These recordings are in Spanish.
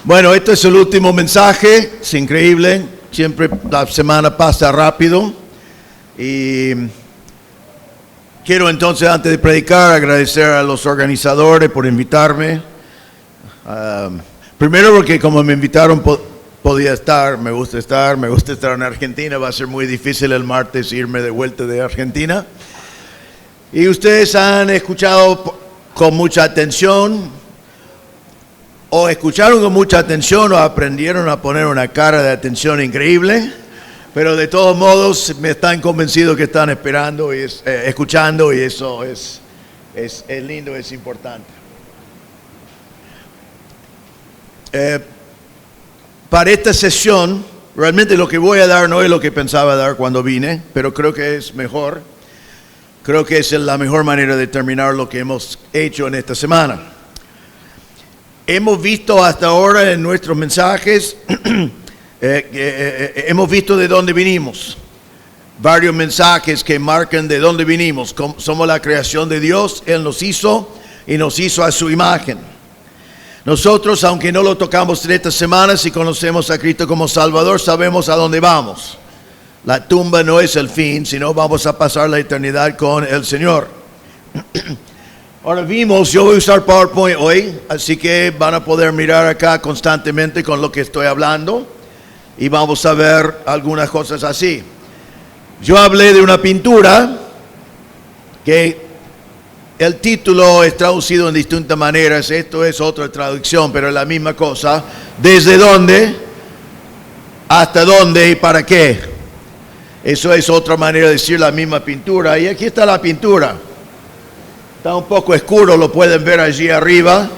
Bueno, este es el último mensaje, es increíble, siempre la semana pasa rápido y quiero entonces antes de predicar agradecer a los organizadores por invitarme. Primero porque como me invitaron podía estar, me gusta estar en Argentina, va a ser muy difícil el martes irme de vuelta de Argentina. Y ustedes han escuchado con mucha atención. O escucharon con mucha atención o aprendieron a poner una cara de atención increíble, pero de todos modos me están convencidos que están esperando y escuchando, y eso es lindo, es importante. Para esta sesión, realmente lo que voy a dar no es lo que pensaba dar cuando vine, pero creo que es mejor. Creo que es la mejor manera de terminar lo que hemos hecho en esta semana. Hemos visto hasta ahora en nuestros mensajes, hemos visto de dónde vinimos. Varios mensajes que marcan de dónde vinimos. Somos la creación de Dios, Él nos hizo y nos hizo a su imagen. Nosotros, aunque no lo tocamos en esta semana, si conocemos a Cristo como Salvador, sabemos a dónde vamos. La tumba no es el fin, sino vamos a pasar la eternidad con el Señor. Ahora yo voy a usar PowerPoint hoy, así que van a poder mirar acá constantemente con lo que estoy hablando y vamos a ver algunas cosas así. Yo hablé de una pintura que el título es traducido en distintas maneras, esto es otra traducción, pero es la misma cosa. ¿Desde dónde? ¿Hasta dónde y para qué? Eso es otra manera de decir la misma pintura. Y aquí está la pintura. Está un poco oscuro, lo pueden ver allí arriba,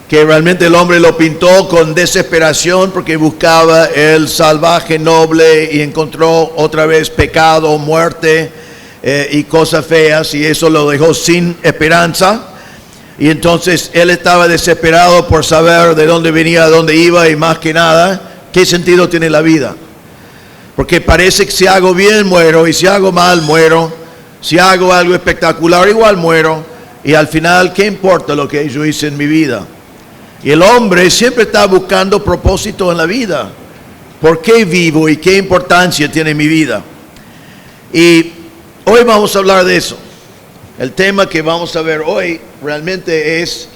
que realmente el hombre lo pintó con desesperación porque buscaba el salvaje noble y encontró otra vez pecado, muerte y cosas feas, y eso lo dejó sin esperanza. Y entonces él estaba desesperado por saber de dónde venía, a dónde iba y más que nada, qué sentido tiene la vida. Porque parece que si hago bien muero y si hago mal muero, si hago algo espectacular igual muero. Y al final, ¿qué importa lo que yo hice en mi vida? Y el hombre siempre está buscando propósito en la vida. ¿Por qué vivo y qué importancia tiene mi vida? Y hoy vamos a hablar de eso. El tema que vamos a ver hoy realmente es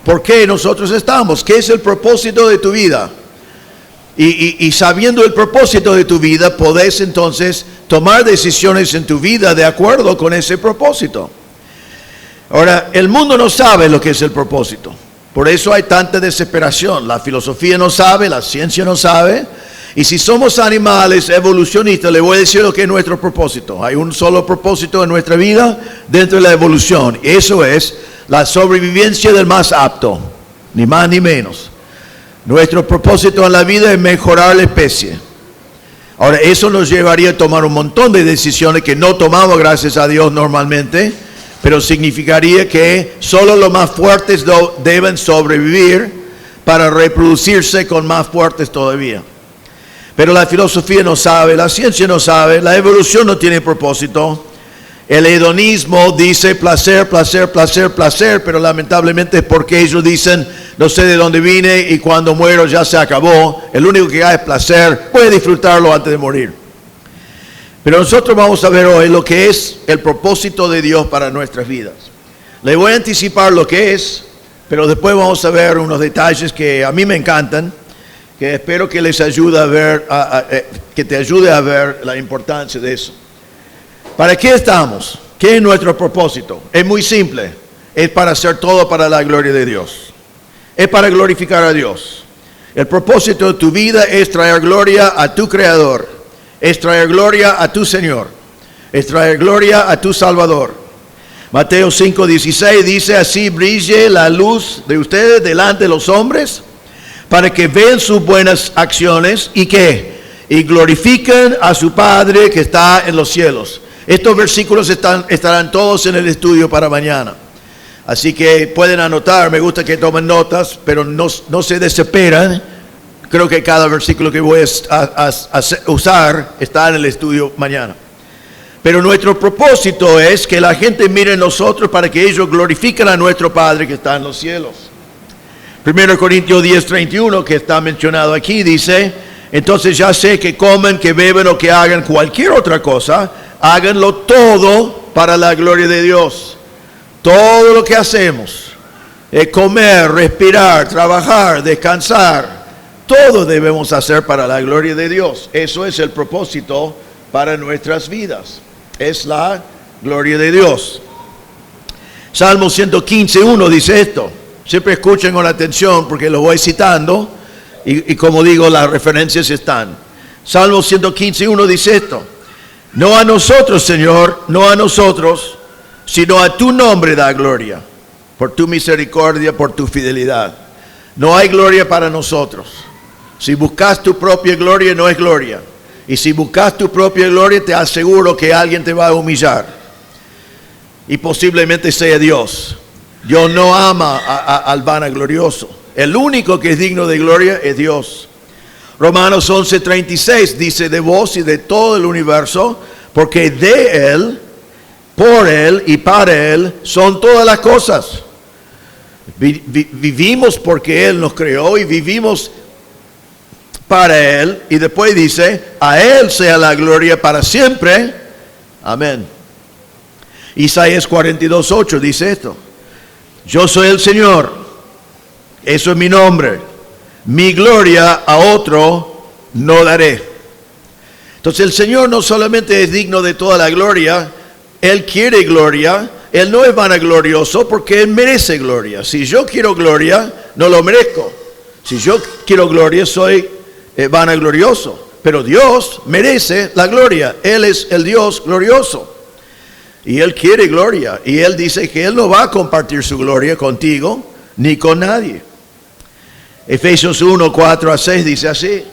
¿por qué nosotros estamos? ¿Qué es el propósito de tu vida? Y sabiendo el propósito de tu vida, podés entonces tomar decisiones en tu vida de acuerdo con ese propósito. Ahora, el mundo no sabe lo que es el propósito. Por eso hay tanta desesperación. La filosofía no sabe, la ciencia no sabe. Y si somos animales evolucionistas, le voy a decir lo que es nuestro propósito. Hay un solo propósito en nuestra vida dentro de la evolución. Y eso es la sobrevivencia del más apto, ni más ni menos. Nuestro propósito en la vida es mejorar la especie. Ahora, eso nos llevaría a tomar un montón de decisiones que no tomamos, gracias a Dios, normalmente. Pero significaría que solo los más fuertes deben sobrevivir para reproducirse con más fuertes todavía. Pero la filosofía no sabe, la ciencia no sabe, la evolución no tiene propósito. El hedonismo dice placer, placer, placer, placer, pero lamentablemente es porque ellos dicen, no sé de dónde vine y cuando muero ya se acabó. El único que hay es placer, voy a disfrutarlo antes de morir. Pero nosotros vamos a ver hoy lo que es el propósito de Dios para nuestras vidas. Le voy a anticipar lo que es, pero después vamos a ver unos detalles que a mí me encantan, que espero que les ayude a ver, que te ayude a ver la importancia de eso. ¿Para qué estamos? ¿Qué es nuestro propósito? Es muy simple. Es para hacer todo para la gloria de Dios. Es para glorificar a Dios. El propósito de tu vida es traer gloria a tu Creador. Es traer gloria a tu Señor, es traer gloria a tu Salvador. Mateo 5:16 dice, así brille la luz de ustedes delante de los hombres, para que vean sus buenas acciones y y glorifiquen a su Padre que está en los cielos. Estos versículos estarán todos en el estudio para mañana. Así que pueden anotar, me gusta que tomen notas, pero no se desesperan. Creo que cada versículo que voy a usar está en el estudio mañana. Pero nuestro propósito es que la gente mire en nosotros para que ellos glorifiquen a nuestro Padre que está en los cielos. 1 Corintios 10:31, que está mencionado aquí, dice: entonces ya sé que comen, que beben o que hagan cualquier otra cosa, háganlo todo para la gloria de Dios. Todo lo que hacemos, comer, respirar, trabajar, descansar, todo debemos hacer para la gloria de Dios. Eso es el propósito para nuestras vidas. Es la gloria de Dios. Salmo 115:1 dice esto. Siempre escuchen con atención porque lo voy citando y como digo, las referencias están. Salmo 115:1 dice esto: no a nosotros, Señor, no a nosotros, sino a tu nombre da gloria, por tu misericordia, por tu fidelidad. No hay gloria para nosotros. Si buscas tu propia gloria, no es gloria. Y si buscas tu propia gloria, te aseguro que alguien te va a humillar. Y posiblemente sea Dios. Dios no ama al vanaglorioso. El único que es digno de gloria es Dios. Romanos 11:36 dice: de vos y de todo el universo, porque de Él, por Él y para Él son todas las cosas. Vivimos porque Él nos creó y vivimos para Él. Y después dice: a Él sea la gloria para siempre. Amén. Isaías 42:8 dice esto: yo soy el Señor, eso es mi nombre, mi gloria a otro no daré. Entonces el Señor no solamente es digno de toda la gloria, Él quiere gloria. Él no es vanaglorioso porque Él merece gloria. Si yo quiero gloria, no lo merezco. Si yo quiero gloria, soy vanaglorioso. Pero Dios merece la gloria. Él es el Dios glorioso. Y Él quiere gloria. Y Él dice que Él no va a compartir su gloria contigo ni con nadie. Efesios 1:4-6 dice así: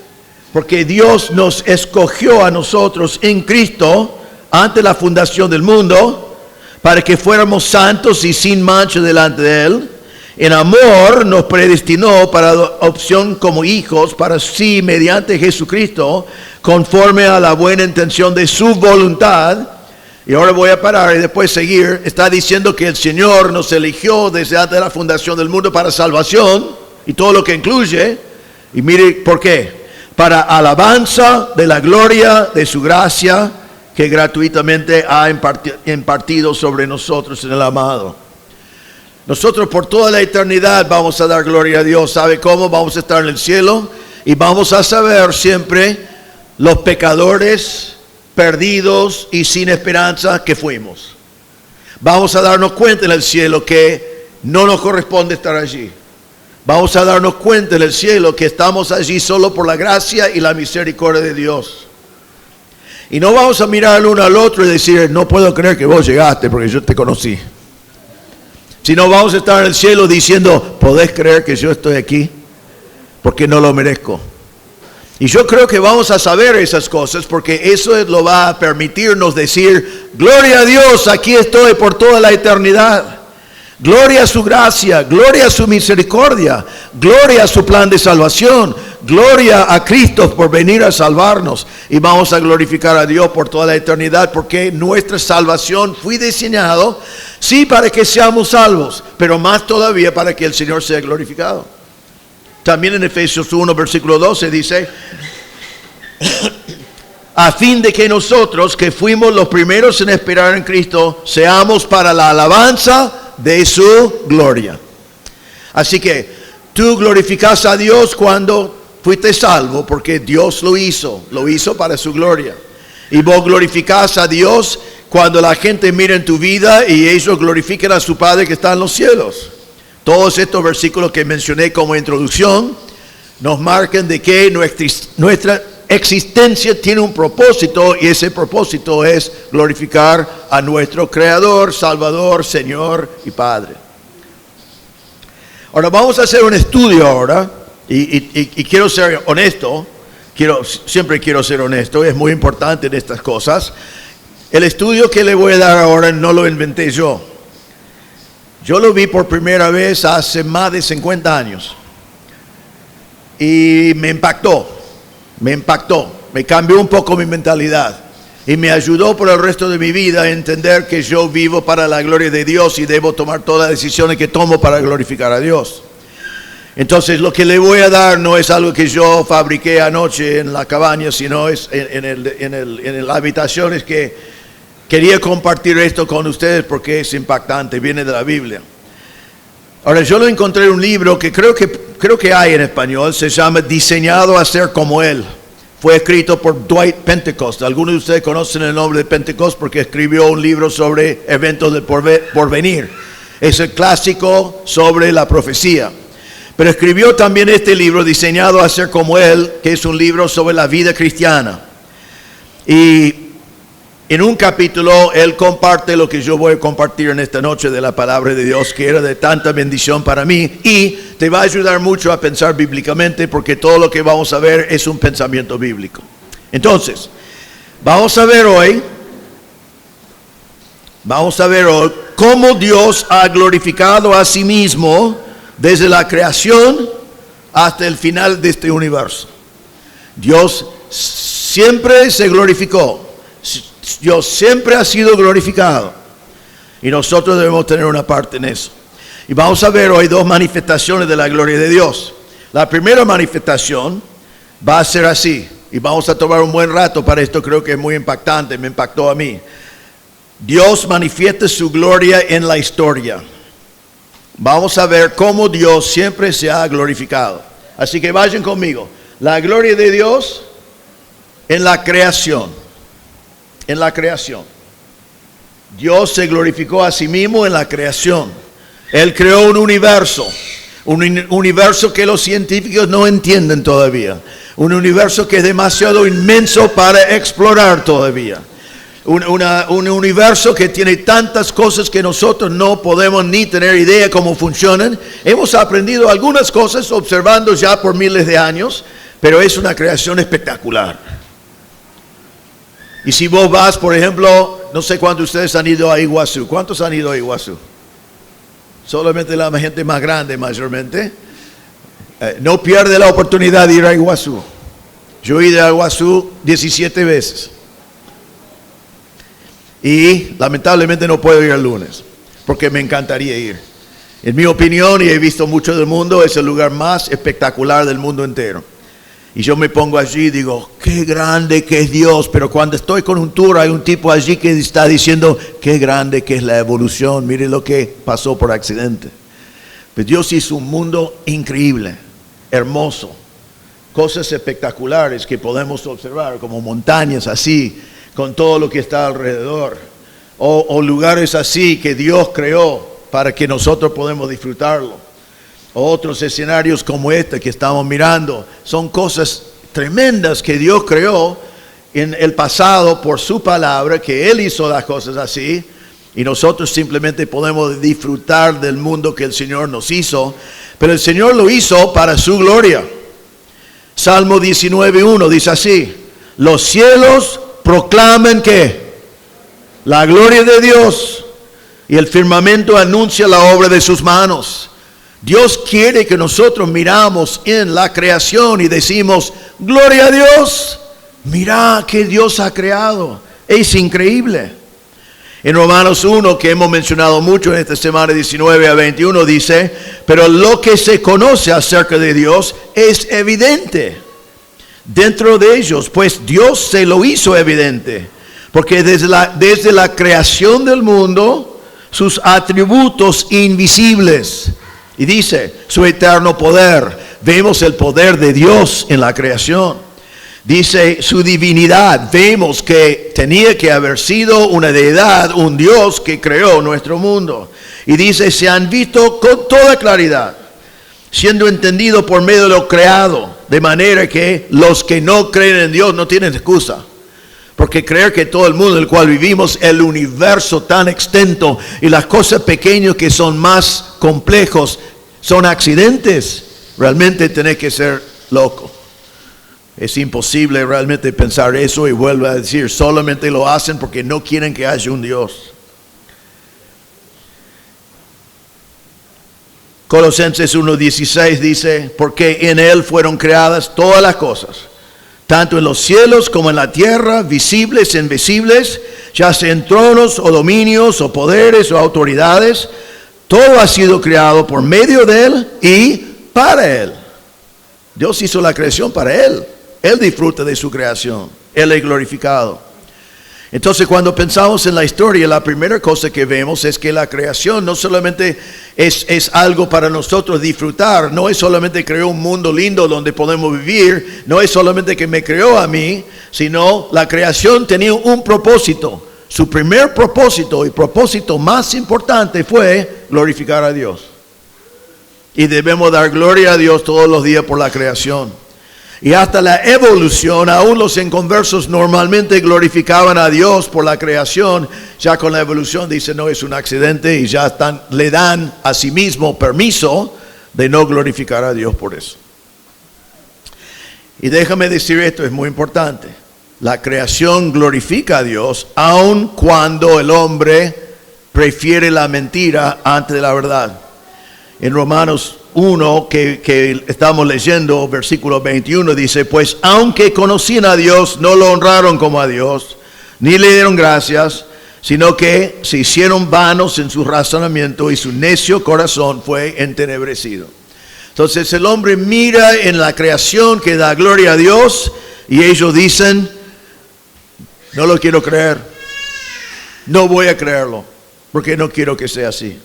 porque Dios nos escogió a nosotros en Cristo ante la fundación del mundo, para que fuéramos santos y sin mancha delante de Él. En amor nos predestinó para adopción como hijos para sí mediante Jesucristo, conforme a la buena intención de su voluntad. Y ahora voy a parar y después seguir. Está diciendo que el Señor nos eligió desde antes de la fundación del mundo para salvación y todo lo que incluye. Y mire por qué: para alabanza de la gloria de su gracia, que gratuitamente ha impartido sobre nosotros en el amado. Nosotros por toda la eternidad vamos a dar gloria a Dios. ¿Sabe cómo? Vamos a estar en el cielo y vamos a saber siempre los pecadores perdidos y sin esperanza que fuimos. Vamos a darnos cuenta en el cielo que no nos corresponde estar allí. Vamos a darnos cuenta en el cielo que estamos allí solo por la gracia y la misericordia de Dios. Y no vamos a mirar el uno al otro y decir: no puedo creer que vos llegaste porque yo te conocí. Sino vamos a estar en el cielo diciendo: ¿podés creer que yo estoy aquí? Porque no lo merezco. Y yo creo que vamos a saber esas cosas porque eso lo va a permitirnos decir: gloria a Dios, aquí estoy por toda la eternidad. Gloria a su gracia, gloria a su misericordia, gloria a su plan de salvación, gloria a Cristo por venir a salvarnos. Y vamos a glorificar a Dios por toda la eternidad porque nuestra salvación fue diseñado, sí, para que seamos salvos, pero más todavía para que el Señor sea glorificado. También en Efesios 1, versículo 12 dice: a fin de que nosotros, que fuimos los primeros en esperar en Cristo, seamos para la alabanza de su gloria. Así que tú glorificas a Dios cuando fuiste salvo, porque Dios lo hizo para su gloria. Y vos glorificás a Dios cuando la gente mira en tu vida y ellos glorifiquen a su Padre que está en los cielos. Todos estos versículos que mencioné como introducción nos marcan de que nuestra existencia tiene un propósito, y ese propósito es glorificar a nuestro Creador, Salvador, Señor y Padre. Ahora vamos a hacer un estudio ahora, y quiero ser honesto, siempre quiero ser honesto, es muy importante en estas cosas. El estudio que le voy a dar ahora no lo inventé yo. Yo lo vi por primera vez hace más de 50 años y me impactó, me cambió un poco mi mentalidad y me ayudó por el resto de mi vida a entender que yo vivo para la gloria de Dios y debo tomar todas las decisiones que tomo para glorificar a Dios. Entonces lo que le voy a dar no es algo que yo fabriqué anoche en la cabaña, sino es en la habitación. Es que quería compartir esto con ustedes porque es impactante, viene de la Biblia. Ahora, yo lo encontré en un libro que creo que hay en español, se llama Diseñado a ser como Él. Fue escrito por Dwight Pentecost. Algunos de ustedes conocen el nombre de Pentecost porque escribió un libro sobre eventos del porvenir. Es el clásico sobre la profecía. Pero escribió también este libro, Diseñado a ser como Él, que es un libro sobre la vida cristiana. Y en un capítulo, él comparte lo que yo voy a compartir en esta noche de la palabra de Dios, que era de tanta bendición para mí. Y te va a ayudar mucho a pensar bíblicamente, porque todo lo que vamos a ver es un pensamiento bíblico. Entonces, vamos a ver hoy cómo Dios ha glorificado a sí mismo desde la creación hasta el final de este universo. Dios siempre se glorificó. Dios siempre ha sido glorificado. Y nosotros debemos tener una parte en eso. Y vamos a ver hoy dos manifestaciones de la gloria de Dios. La primera manifestación va a ser así. Y vamos a tomar un buen rato para esto, creo que es muy impactante, me impactó a mí. Dios manifiesta su gloria en la historia. Vamos a ver cómo Dios siempre se ha glorificado. Así que vayan conmigo. La gloria de Dios en la creación. En la creación. Dios se glorificó a sí mismo en la creación. Él creó un universo que los científicos no entienden todavía. Un universo que es demasiado inmenso para explorar todavía. Un universo que tiene tantas cosas que nosotros no podemos ni tener idea cómo funcionan. Hemos aprendido algunas cosas observando ya por miles de años, pero es una creación espectacular. Y si vos vas, por ejemplo, no sé cuántos de ustedes han ido a Iguazú. ¿Cuántos han ido a Iguazú? Solamente la gente más grande mayormente. No pierde la oportunidad de ir a Iguazú. Yo he ido a Iguazú 17 veces. Y lamentablemente no puedo ir el lunes, porque me encantaría ir. En mi opinión, y he visto mucho del mundo, es el lugar más espectacular del mundo entero. Y yo me pongo allí y digo, qué grande que es Dios. Pero cuando estoy con un tour, hay un tipo allí que está diciendo, qué grande que es la evolución. Mire lo que pasó por accidente. Pues Dios hizo un mundo increíble, hermoso. Cosas espectaculares que podemos observar, como montañas así, con todo lo que está alrededor, o lugares así que Dios creó para que nosotros podamos disfrutarlo, o otros escenarios como este que estamos mirando. Son cosas tremendas que Dios creó en el pasado por su palabra, que Él hizo las cosas así, y nosotros simplemente podemos disfrutar del mundo que el Señor nos hizo, pero el Señor lo hizo para su gloria. Salmo 19:1 dice así: los cielos proclaman que la gloria de Dios, y el firmamento anuncia la obra de sus manos. Dios quiere que nosotros miramos en la creación y decimos, gloria a Dios, mira que Dios ha creado, es increíble. En Romanos 1, que hemos mencionado mucho en esta semana 19 a 21, dice, pero lo que se conoce acerca de Dios es evidente dentro de ellos, pues Dios se lo hizo evidente, porque desde la creación del mundo, sus atributos invisibles, y dice, su eterno poder, vemos el poder de Dios en la creación. Dice, su divinidad, vemos que tenía que haber sido una deidad, un Dios que creó nuestro mundo. Y dice, se han visto con toda claridad, siendo entendido por medio de lo creado, de manera que los que no creen en Dios no tienen excusa. Porque creer que todo el mundo en el cual vivimos, el universo tan extenso y las cosas pequeñas que son más complejos, son accidentes, realmente tenés que ser loco. Es imposible realmente pensar eso, y vuelvo a decir, solamente lo hacen porque no quieren que haya un Dios. Colosenses 1:16 dice, porque en Él fueron creadas todas las cosas, tanto en los cielos como en la tierra, visibles e invisibles, ya sean tronos o dominios o poderes o autoridades. Todo ha sido creado por medio de Él y para Él. Dios hizo la creación para Él. Él disfruta de su creación. Él es glorificado. Entonces, cuando pensamos en la historia, la primera cosa que vemos es que la creación no solamente es algo para nosotros disfrutar, no es solamente creó un mundo lindo donde podemos vivir, no es solamente que me creó a mí, sino la creación tenía un propósito. Su primer propósito y propósito más importante fue glorificar a Dios. Y debemos dar gloria a Dios todos los días por la creación. Y hasta la evolución, aún los inconversos normalmente glorificaban a Dios por la creación. Ya con la evolución dicen, no, es un accidente, y ya le dan a sí mismo permiso de no glorificar a Dios por eso. Y déjame decir esto, es muy importante. La creación glorifica a Dios, aun cuando el hombre prefiere la mentira antes de la verdad. En Romanos 1 que estamos leyendo, versículo 21, dice, pues aunque conocían a Dios, no lo honraron como a Dios, ni le dieron gracias, sino que se hicieron vanos en su razonamiento y su necio corazón fue entenebrecido. Entonces el hombre mira en la creación que da gloria a Dios y ellos dicen, no lo quiero creer, no voy a creerlo, porque no quiero que sea así.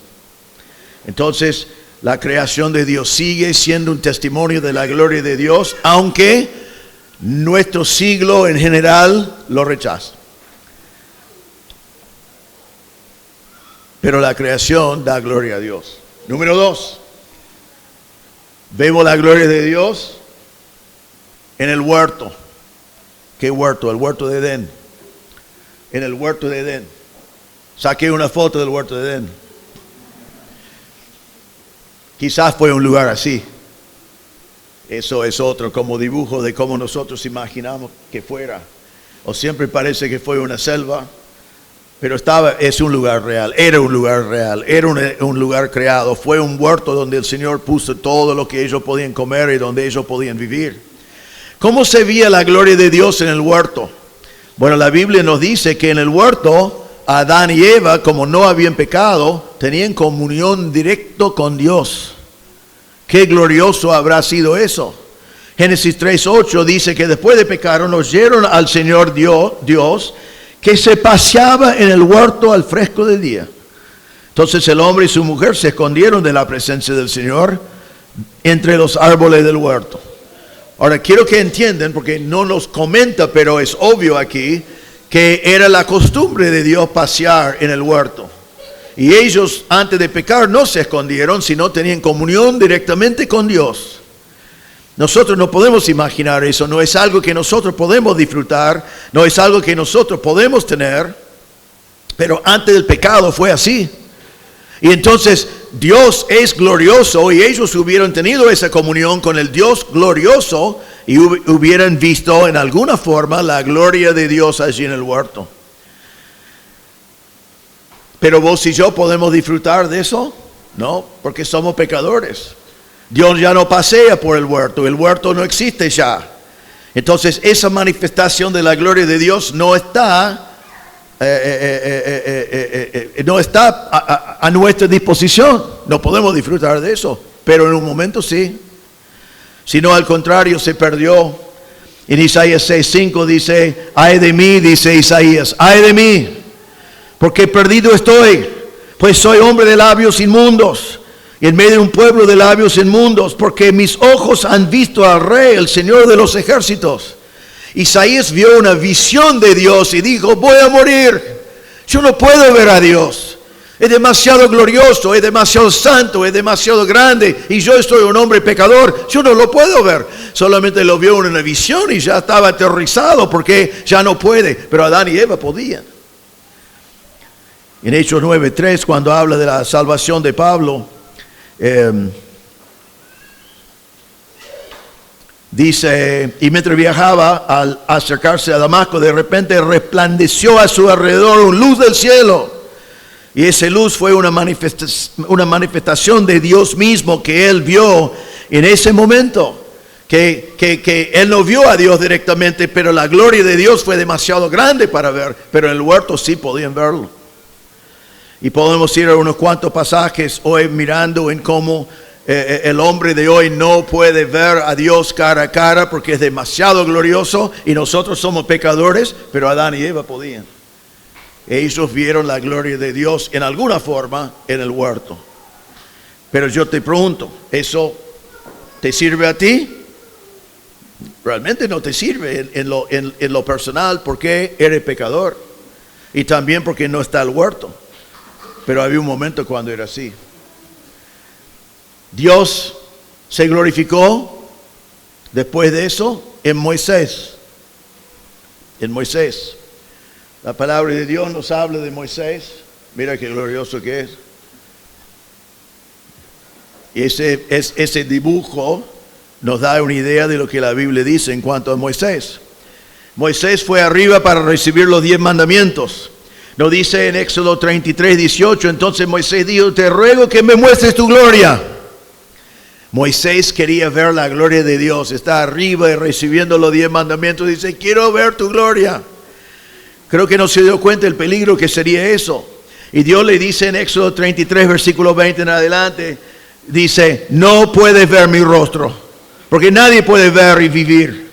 Entonces, la creación de Dios sigue siendo un testimonio de la gloria de Dios, aunque nuestro siglo en general lo rechaza. Pero la creación da gloria a Dios. Número 2, vemos la gloria de Dios en el huerto. ¿Qué huerto? El huerto de Edén. En el huerto de Edén. Saqué una foto del huerto de Edén. Quizás fue un lugar así. Eso es otro como dibujo de cómo nosotros imaginamos que fuera. O siempre parece que fue una selva, pero es un lugar real. Era un lugar real, era un lugar creado. Fue un huerto donde el Señor puso todo lo que ellos podían comer y donde ellos podían vivir. ¿Cómo se veía la gloria de Dios en el huerto? Bueno, la Biblia nos dice que en el huerto Adán y Eva, como no habían pecado, tenían comunión directo con Dios. Qué glorioso habrá sido eso. Génesis 3:8 dice que después de pecar oyeron al Señor Dios que se paseaba en el huerto al fresco del día. Entonces el hombre y su mujer se escondieron de la presencia del Señor entre los árboles del huerto. Ahora quiero que entiendan, porque no nos comenta, pero es obvio aquí, que era la costumbre de Dios pasear en el huerto. Y ellos antes de pecar no se escondieron, sino tenían comunión directamente con Dios. Nosotros no podemos imaginar eso, no es algo que nosotros podemos disfrutar, no es algo que nosotros podemos tener, pero antes del pecado fue así. Y entonces Dios es glorioso y ellos hubieran tenido esa comunión con el Dios glorioso y hubieran visto en alguna forma la gloria de Dios allí en el huerto. Pero vos y yo podemos disfrutar de eso, no, porque somos pecadores. Dios ya no pasea por el huerto no existe ya. Entonces esa manifestación de la gloria de Dios no está a nuestra disposición. No podemos disfrutar de eso, pero en un momento sí. Si no, al contrario, se perdió. En Isaías 6:5 dice, ay de mí, dice Isaías, ay de mí, porque perdido estoy, pues soy hombre de labios inmundos, y en medio de un pueblo de labios inmundos, porque mis ojos han visto al Rey, el Señor de los ejércitos. Isaías vio una visión de Dios y dijo, voy a morir, yo no puedo ver a Dios. Es demasiado glorioso, es demasiado santo, es demasiado grande, y yo soy un hombre pecador, yo no lo puedo ver. Solamente lo vio en una visión y ya estaba aterrorizado porque ya no puede, pero Adán y Eva podían. En Hechos 9:3, cuando habla de la salvación de Pablo, dice, y mientras viajaba al acercarse a Damasco, de repente resplandeció a su alrededor una luz del cielo. Y esa luz fue una manifestación de Dios mismo que él vio en ese momento. Que él no vio a Dios directamente, pero la gloria de Dios fue demasiado grande para ver. Pero en el huerto sí podían verlo. Y podemos ir a unos cuantos pasajes hoy mirando en cómo El hombre de hoy no puede ver a Dios cara a cara porque es demasiado glorioso y nosotros somos pecadores, pero Adán y Eva podían. Ellos vieron la gloria de Dios en alguna forma en el huerto. Pero yo te pregunto, ¿eso te sirve a ti? Realmente no te sirve en lo personal porque eres pecador y también porque no está el huerto. Pero había un momento cuando era así. Dios se glorificó después de eso en Moisés. En Moisés. La palabra de Dios nos habla de Moisés. Mira qué glorioso que es. Y ese dibujo nos da una idea de lo que la Biblia dice en cuanto a Moisés. Moisés fue arriba para recibir los 10 mandamientos. Nos dice en Éxodo 33, 18, entonces Moisés dijo, te ruego que me muestres tu gloria. Moisés quería ver la gloria de Dios, está arriba y recibiendo los 10 mandamientos, dice, quiero ver tu gloria. Creo que no se dio cuenta del peligro que sería eso. Y Dios le dice en Éxodo 33, versículo 20 en adelante, dice, no puedes ver mi rostro, porque nadie puede ver y vivir.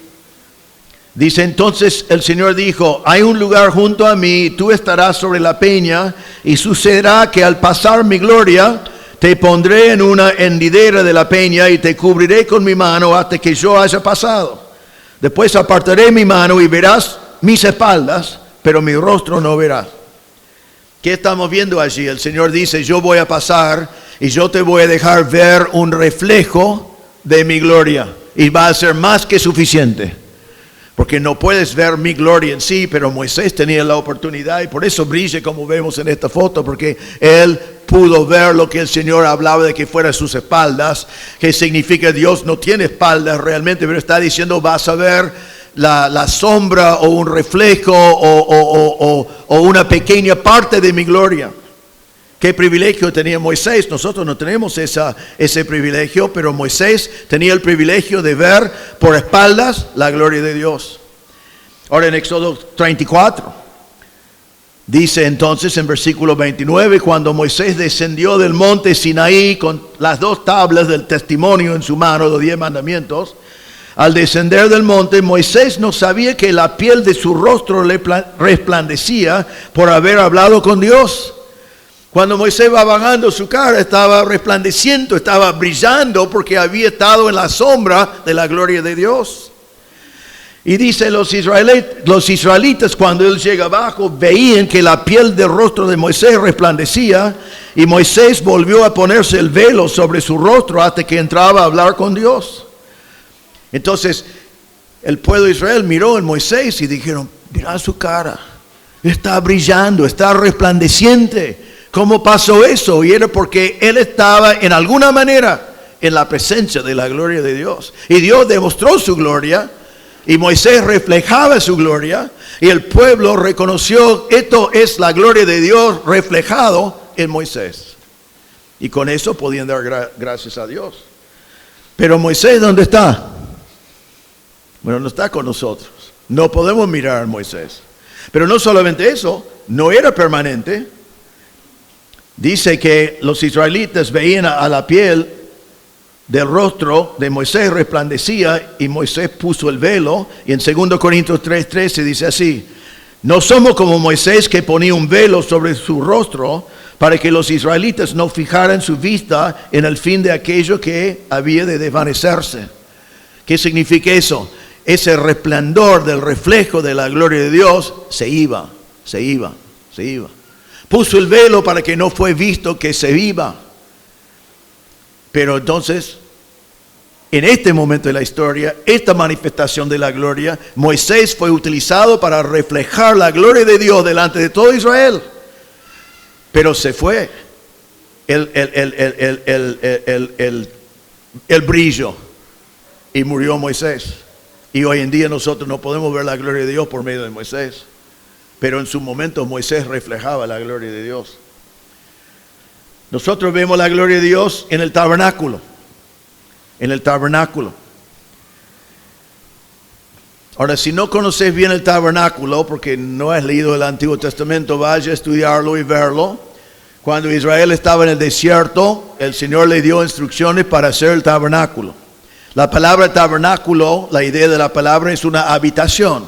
Dice, entonces el Señor dijo, hay un lugar junto a mí, tú estarás sobre la peña, y sucederá que al pasar mi gloria, te pondré en una hendidera de la peña y te cubriré con mi mano hasta que yo haya pasado. Después apartaré mi mano y verás mis espaldas, pero mi rostro no verás. ¿Qué estamos viendo allí? El Señor dice, yo voy a pasar y yo te voy a dejar ver un reflejo de mi gloria. Y va a ser más que suficiente. Porque no puedes ver mi gloria en sí, pero Moisés tenía la oportunidad y por eso brilla como vemos en esta foto, porque él pudo ver lo que el Señor hablaba de que fuera sus espaldas, que significa Dios no tiene espaldas realmente, pero está diciendo vas a ver la sombra o un reflejo o una pequeña parte de mi gloria. ¿Qué privilegio tenía Moisés? Nosotros no tenemos ese privilegio, pero Moisés tenía el privilegio de ver por espaldas la gloria de Dios. Ahora en Éxodo 34, dice entonces en versículo 29, cuando Moisés descendió del monte Sinaí con las 2 tablas del testimonio en su mano, los 10 mandamientos, al descender del monte, Moisés no sabía que la piel de su rostro le resplandecía por haber hablado con Dios. Cuando Moisés va bajando, su cara estaba resplandeciendo, estaba brillando porque había estado en la sombra de la gloria de Dios. Y dice los israelitas cuando él llega abajo veían que la piel del rostro de Moisés resplandecía y Moisés volvió a ponerse el velo sobre su rostro hasta que entraba a hablar con Dios. Entonces el pueblo de Israel miró en Moisés y dijeron, mira su cara, está brillando, está resplandeciente. ¿Cómo pasó eso? Y era porque él estaba en alguna manera en la presencia de la gloria de Dios. Y Dios demostró su gloria y Moisés reflejaba su gloria y el pueblo reconoció, esto es la gloria de Dios reflejado en Moisés. Y con eso podían dar gracias a Dios. Pero Moisés, ¿dónde está? Bueno, no está con nosotros. No podemos mirar a Moisés. Pero no solamente eso, no era permanente. Dice que los israelitas veían a la piel del rostro de Moisés resplandecía y Moisés puso el velo. Y en 2 Corintios 3:13 dice así, no somos como Moisés que ponía un velo sobre su rostro para que los israelitas no fijaran su vista en el fin de aquello que había de desvanecerse. ¿Qué significa eso? Ese resplandor del reflejo de la gloria de Dios se iba. Puso el velo para que no fue visto que se iba. Pero entonces, en este momento de la historia, esta manifestación de la gloria, Moisés fue utilizado para reflejar la gloria de Dios delante de todo Israel. Pero se fue el brillo y murió Moisés. Y hoy en día nosotros no podemos ver la gloria de Dios por medio de Moisés. Pero en su momento Moisés reflejaba la gloria de Dios. Nosotros vemos la gloria de Dios en el tabernáculo. En el tabernáculo. Ahora, si no conoces bien el tabernáculo, porque no has leído el Antiguo Testamento, vaya a estudiarlo y verlo. Cuando Israel estaba en el desierto, el Señor le dio instrucciones para hacer el tabernáculo. La palabra tabernáculo, la idea de la palabra es una habitación.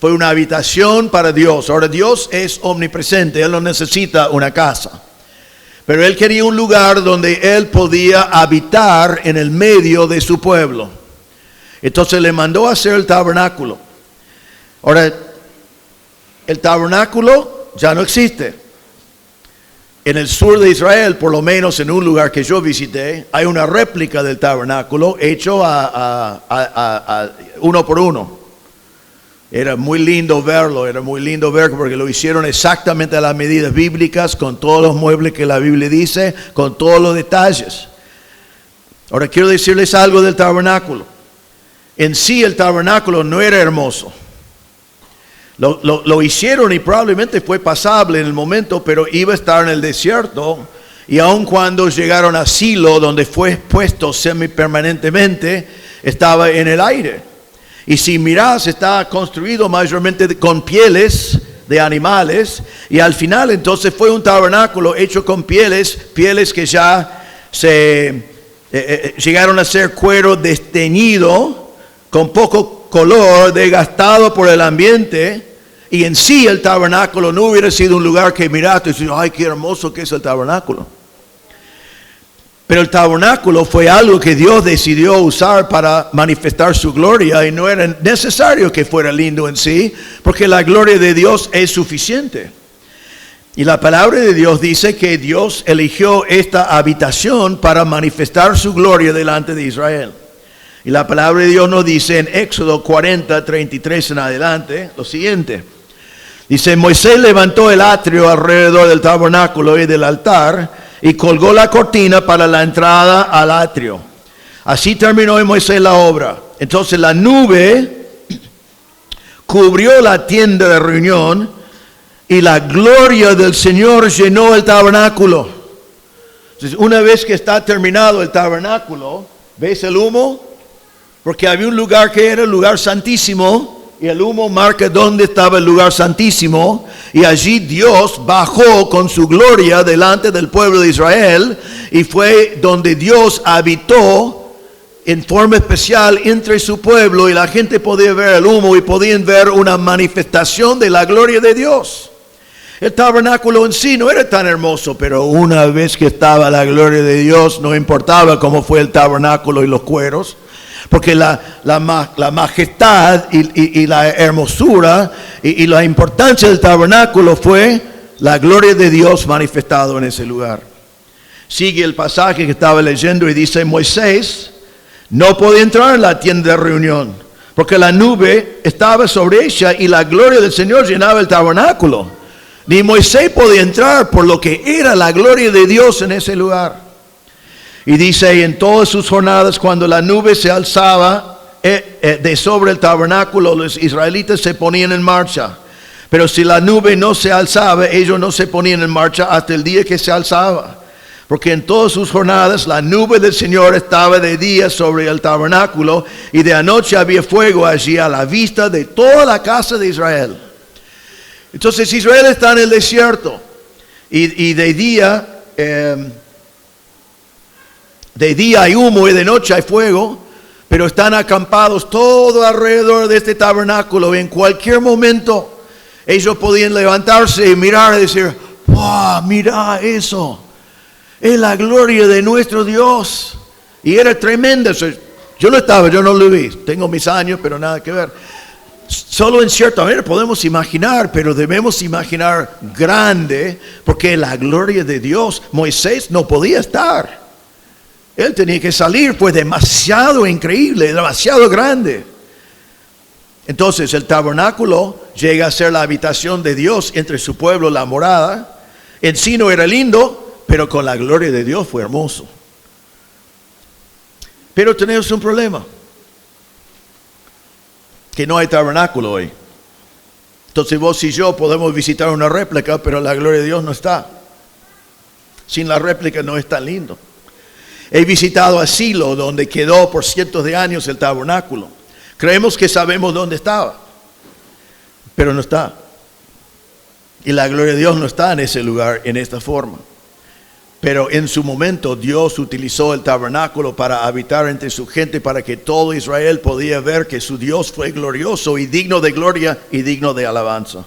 Fue una habitación para Dios. Ahora Dios es omnipresente, Él no necesita una casa. Pero Él quería un lugar donde Él podía habitar en el medio de su pueblo. Entonces le mandó a hacer el tabernáculo. Ahora, el tabernáculo ya no existe. En el sur de Israel, por lo menos en un lugar que yo visité, hay una réplica del tabernáculo hecho a uno por uno. Era muy lindo verlo, era muy lindo ver porque lo hicieron exactamente a las medidas bíblicas, con todos los muebles que la Biblia dice, con todos los detalles. Ahora quiero decirles algo del tabernáculo. En sí el tabernáculo no era hermoso. Lo hicieron y probablemente fue pasable en el momento, pero iba a estar en el desierto. Y aun cuando llegaron a Silo, donde fue expuesto semipermanentemente, estaba en el aire. Y si mirás, está construido mayormente con pieles de animales. Y al final entonces fue un tabernáculo hecho con pieles que ya llegaron a ser cuero desteñido, con poco color, desgastado por el ambiente. Y en sí el tabernáculo no hubiera sido un lugar que miraste y dices, ay, qué hermoso que es el tabernáculo. Pero el tabernáculo fue algo que Dios decidió usar para manifestar su gloria, y no era necesario que fuera lindo en sí, porque la gloria de Dios es suficiente. Y la palabra de Dios dice que Dios eligió esta habitación para manifestar su gloria delante de Israel. Y la palabra de Dios nos dice en Éxodo 40, 33 en adelante, lo siguiente. Dice, Moisés levantó el atrio alrededor del tabernáculo y del altar y colgó la cortina para la entrada al atrio. Así terminó Moisés la obra. Entonces la nube cubrió la tienda de reunión y la gloria del Señor llenó el tabernáculo. Entonces, una vez que está terminado el tabernáculo, ¿ves el humo? Porque había un lugar que era el lugar santísimo, y el humo marca dónde estaba el lugar santísimo, y allí Dios bajó con su gloria delante del pueblo de Israel, y fue donde Dios habitó en forma especial entre su pueblo, y la gente podía ver el humo y podían ver una manifestación de la gloria de Dios. El tabernáculo en sí no era tan hermoso, pero una vez que estaba la gloria de Dios, no importaba cómo fue el tabernáculo y los cueros, porque la majestad y la hermosura y la importancia del tabernáculo fue la gloria de Dios manifestado en ese lugar. Sigue el pasaje que estaba leyendo y dice, Moisés no podía entrar en la tienda de reunión, porque la nube estaba sobre ella y la gloria del Señor llenaba el tabernáculo. Ni Moisés podía entrar por lo que era la gloria de Dios en ese lugar. Y dice, en todas sus jornadas, cuando la nube se alzaba de sobre el tabernáculo, los israelitas se ponían en marcha. Pero si la nube no se alzaba, ellos no se ponían en marcha hasta el día que se alzaba. Porque en todas sus jornadas la nube del Señor estaba de día sobre el tabernáculo, y de anoche había fuego allí a la vista de toda la casa de Israel. Entonces Israel está en el desierto, y de día hay humo y de noche hay fuego, pero están acampados todo alrededor de este tabernáculo. Y en cualquier momento ellos podían levantarse y mirar y decir, ¡wow! Mira eso, es la gloria de nuestro Dios. Y era tremenda. Yo no lo vi, tengo mis años, pero nada que ver. Solo en cierta manera podemos imaginar, pero debemos imaginar grande, porque la gloria de Dios, Moisés no podía estar. Él tenía que salir, fue demasiado increíble, demasiado grande. Entonces el tabernáculo llega a ser la habitación de Dios entre su pueblo, la morada. En sí no era lindo, pero con la gloria de Dios fue hermoso. Pero tenemos un problema, que no hay tabernáculo hoy. Entonces vos y yo podemos visitar una réplica, pero la gloria de Dios no está. Sin la réplica no es tan lindo. He visitado a Silo, donde quedó por cientos de años el tabernáculo. Creemos que sabemos dónde estaba, pero no está. Y la gloria de Dios no está en ese lugar, en esta forma. Pero en su momento Dios utilizó el tabernáculo para habitar entre su gente, para que todo Israel podía ver que su Dios fue glorioso y digno de gloria y digno de alabanza.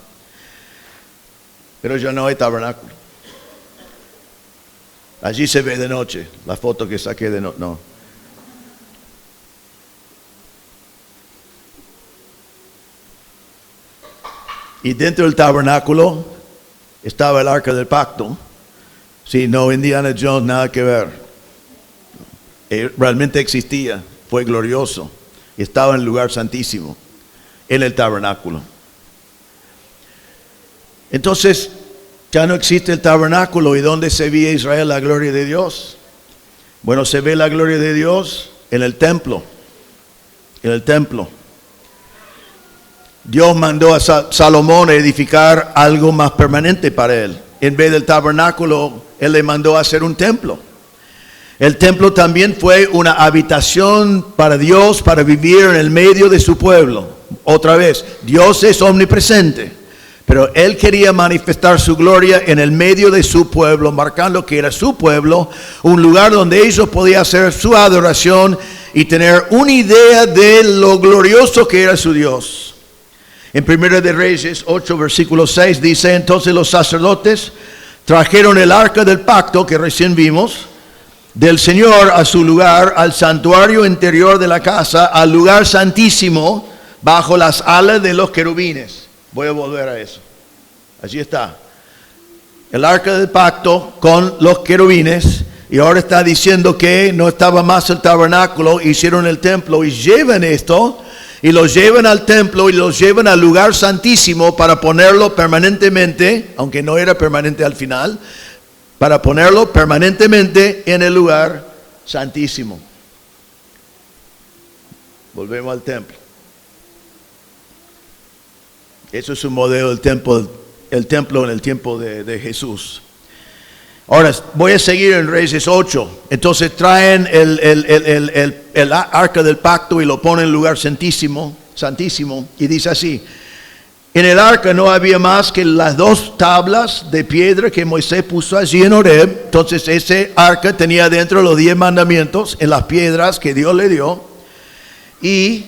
Pero ya no hay tabernáculo. Allí se ve de noche, la foto que saqué de noche. No. Y dentro del tabernáculo estaba el arca del pacto. Sí, no, Indiana Jones, nada que ver. Realmente existía, fue glorioso. Y estaba en el lugar santísimo, en el tabernáculo. Entonces, ya no existe el tabernáculo. ¿Y dónde se veía Israel la gloria de Dios? Bueno, se ve la gloria de Dios en el templo. En el templo. Dios mandó a Salomón a edificar algo más permanente para él. En vez del tabernáculo, él le mandó a hacer un templo. El templo también fue una habitación para Dios, para vivir en el medio de su pueblo. Otra vez, Dios es omnipresente, pero él quería manifestar su gloria en el medio de su pueblo, marcando que era su pueblo, un lugar donde ellos podían hacer su adoración y tener una idea de lo glorioso que era su Dios. En 1 de Reyes 8, versículo 6 dice: entonces los sacerdotes trajeron el arca del pacto que recién vimos del Señor a su lugar, al santuario interior de la casa, al lugar santísimo, bajo las alas de los querubines. Voy a volver a eso. Allí está. El arca del pacto con los querubines. Y ahora está diciendo que no estaba más el tabernáculo, hicieron el templo y llevan esto. Y los llevan al templo y los llevan al lugar santísimo para ponerlo permanentemente, aunque no era permanente al final, para ponerlo permanentemente en el lugar santísimo. Volvemos al templo. Eso es un modelo del templo, el templo en el tiempo de Jesús. Ahora, voy a seguir en Reyes 8. Entonces traen el arca del pacto y lo ponen en el lugar santísimo. Y dice así: en el arca no había más que las 2 tablas de piedra que Moisés puso allí en Horeb. Entonces ese arca tenía dentro los 10 mandamientos en las piedras que Dios le dio. Y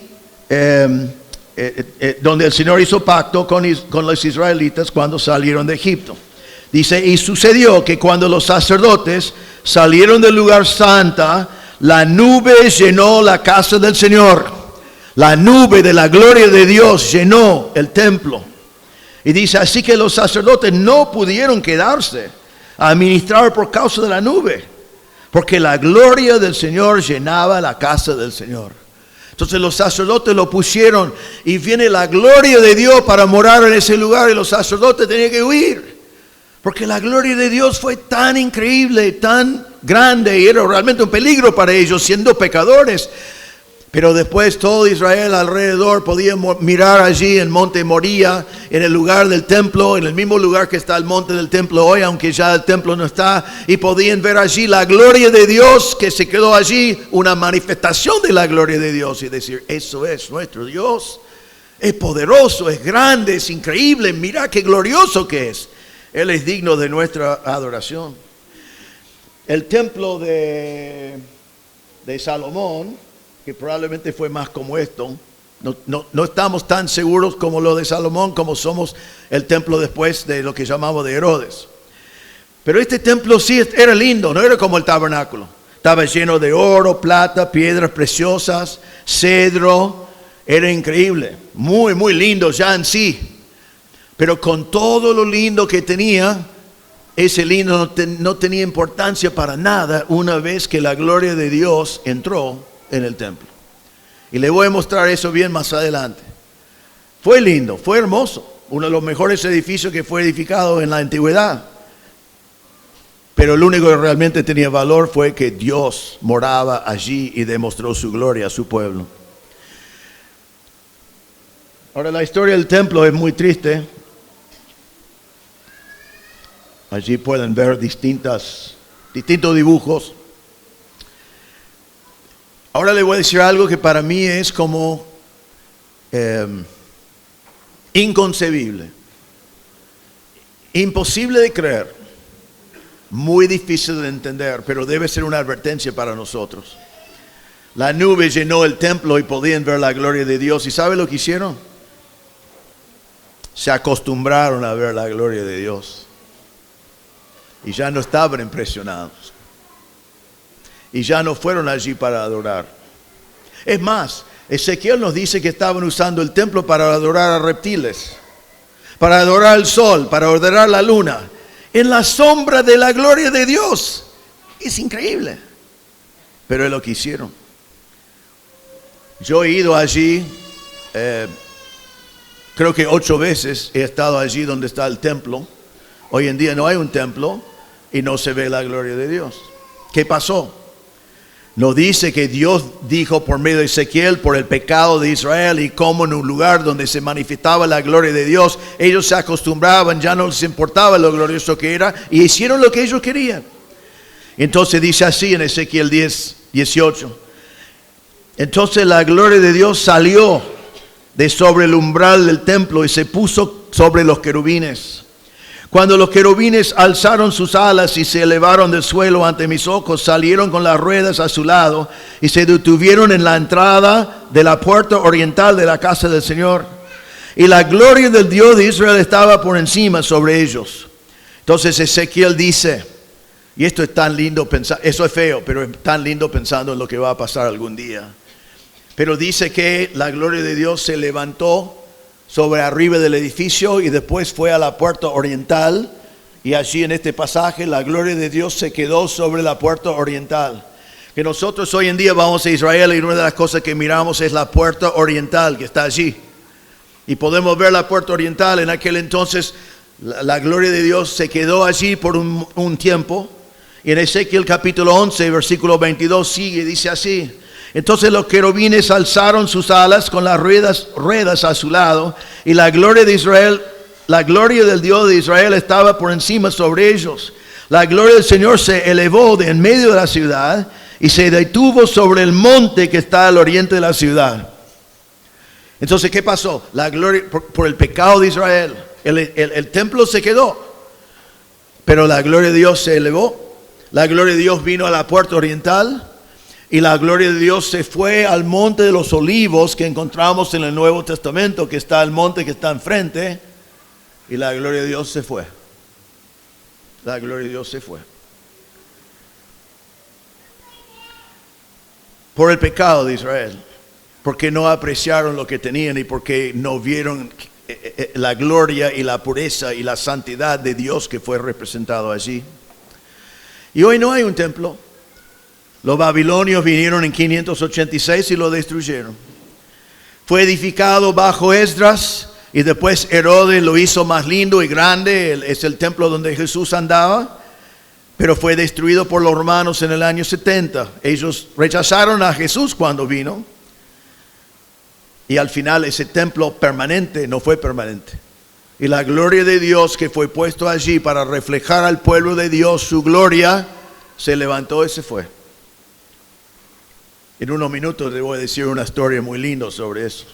donde el Señor hizo pacto con los israelitas cuando salieron de Egipto. Dice: y sucedió que cuando los sacerdotes salieron del lugar santo, la nube llenó la casa del Señor. La nube de la gloria de Dios llenó el templo. Y dice: así que los sacerdotes no pudieron quedarse a ministrar por causa de la nube, porque la gloria del Señor llenaba la casa del Señor. Entonces los sacerdotes lo pusieron y viene la gloria de Dios para morar en ese lugar, y los sacerdotes tenían que huir. Porque la gloria de Dios fue tan increíble, tan grande, y era realmente un peligro para ellos, siendo pecadores. Pero después todo Israel alrededor podía mirar allí en Monte Moría, en el lugar del templo, en el mismo lugar que está el monte del templo hoy, aunque ya el templo no está, y podían ver allí la gloria de Dios que se quedó allí, una manifestación de la gloria de Dios, y decir: eso es nuestro Dios, es poderoso, es grande, es increíble, mira qué glorioso que es. Él es digno de nuestra adoración. El templo de Salomón, que probablemente fue más como esto, no estamos tan seguros como lo de Salomón, como somos el templo después de lo que llamamos de Herodes. Pero este templo sí era lindo, no era como el tabernáculo. Estaba lleno de oro, plata, piedras preciosas, cedro. Era increíble, muy, muy lindo ya en sí. Pero con todo lo lindo que tenía, ese lindo no tenía importancia para nada una vez que la gloria de Dios entró en el templo. Y le voy a mostrar eso bien más adelante. Fue lindo, fue hermoso, uno de los mejores edificios que fue edificado en la antigüedad. Pero lo único que realmente tenía valor fue que Dios moraba allí y demostró su gloria a su pueblo. Ahora, la historia del templo es muy triste. Allí pueden ver distintos dibujos. Ahora le voy a decir algo que para mí es como inconcebible, imposible de creer. muy difícil de entender, pero debe ser una advertencia para nosotros. La nube llenó el templo y podían ver la gloria de Dios. ¿Y sabe lo que hicieron? Se acostumbraron a ver la gloria de Dios. Y ya no estaban impresionados. Y ya no fueron allí para adorar. Es más, Ezequiel nos dice que estaban usando el templo para adorar a reptiles, para adorar al sol, para adorar la luna, en la sombra de la gloria de Dios. Es increíble. Pero es lo que hicieron. Yo he ido allí, creo que 8 veces he estado allí donde está el templo. Hoy en día no hay un templo y no se ve la gloria de Dios. ¿Qué pasó? Nos dice que Dios dijo por medio de Ezequiel, por el pecado de Israel y cómo en un lugar donde se manifestaba la gloria de Dios, ellos se acostumbraban, ya no les importaba lo glorioso que era y hicieron lo que ellos querían. Entonces dice así en Ezequiel 10:18. Entonces la gloria de Dios salió de sobre el umbral del templo y se puso sobre los querubines. Cuando los querubines alzaron sus alas y se elevaron del suelo ante mis ojos, salieron con las ruedas a su lado y se detuvieron en la entrada de la puerta oriental de la casa del Señor. Y la gloria del Dios de Israel estaba por encima sobre ellos. Entonces Ezequiel dice, y esto es tan lindo pensar, eso es feo, pero es tan lindo pensando en lo que va a pasar algún día. Pero dice que la gloria de Dios se levantó sobre arriba del edificio y después fue a la puerta oriental, y allí en este pasaje la gloria de Dios se quedó sobre la puerta oriental. Que nosotros hoy en día vamos a Israel y una de las cosas que miramos es la puerta oriental que está allí, y podemos ver la puerta oriental. En aquel entonces la gloria de Dios se quedó allí por un tiempo, y en Ezequiel capítulo 11 versículo 22 sigue, dice así: entonces los querubines alzaron sus alas con las ruedas a su lado, y la gloria de Israel, la gloria del Dios de Israel estaba por encima sobre ellos. La gloria del Señor se elevó de en medio de la ciudad y se detuvo sobre el monte que está al oriente de la ciudad. Entonces, ¿qué pasó? La gloria, por el pecado de Israel, el templo se quedó, pero la gloria de Dios se elevó. La gloria de Dios vino a la puerta oriental. Y la gloria de Dios se fue al monte de los olivos que encontramos en el Nuevo Testamento, que está el monte que está enfrente. Y la gloria de Dios se fue. La gloria de Dios se fue. Por el pecado de Israel. Porque no apreciaron lo que tenían y porque no vieron la gloria y la pureza y la santidad de Dios que fue representado allí. Y hoy no hay un templo. Los babilonios vinieron en 586 y lo destruyeron. Fue edificado bajo Esdras y después Herodes lo hizo más lindo y grande. Es el templo donde Jesús andaba, pero fue destruido por los romanos en el año 70. Ellos rechazaron a Jesús cuando vino, y al final ese templo permanente no fue permanente. Y la gloria de Dios que fue puesto allí para reflejar al pueblo de Dios su gloria, se levantó y se fue. En unos minutos les voy a decir una historia muy linda sobre eso.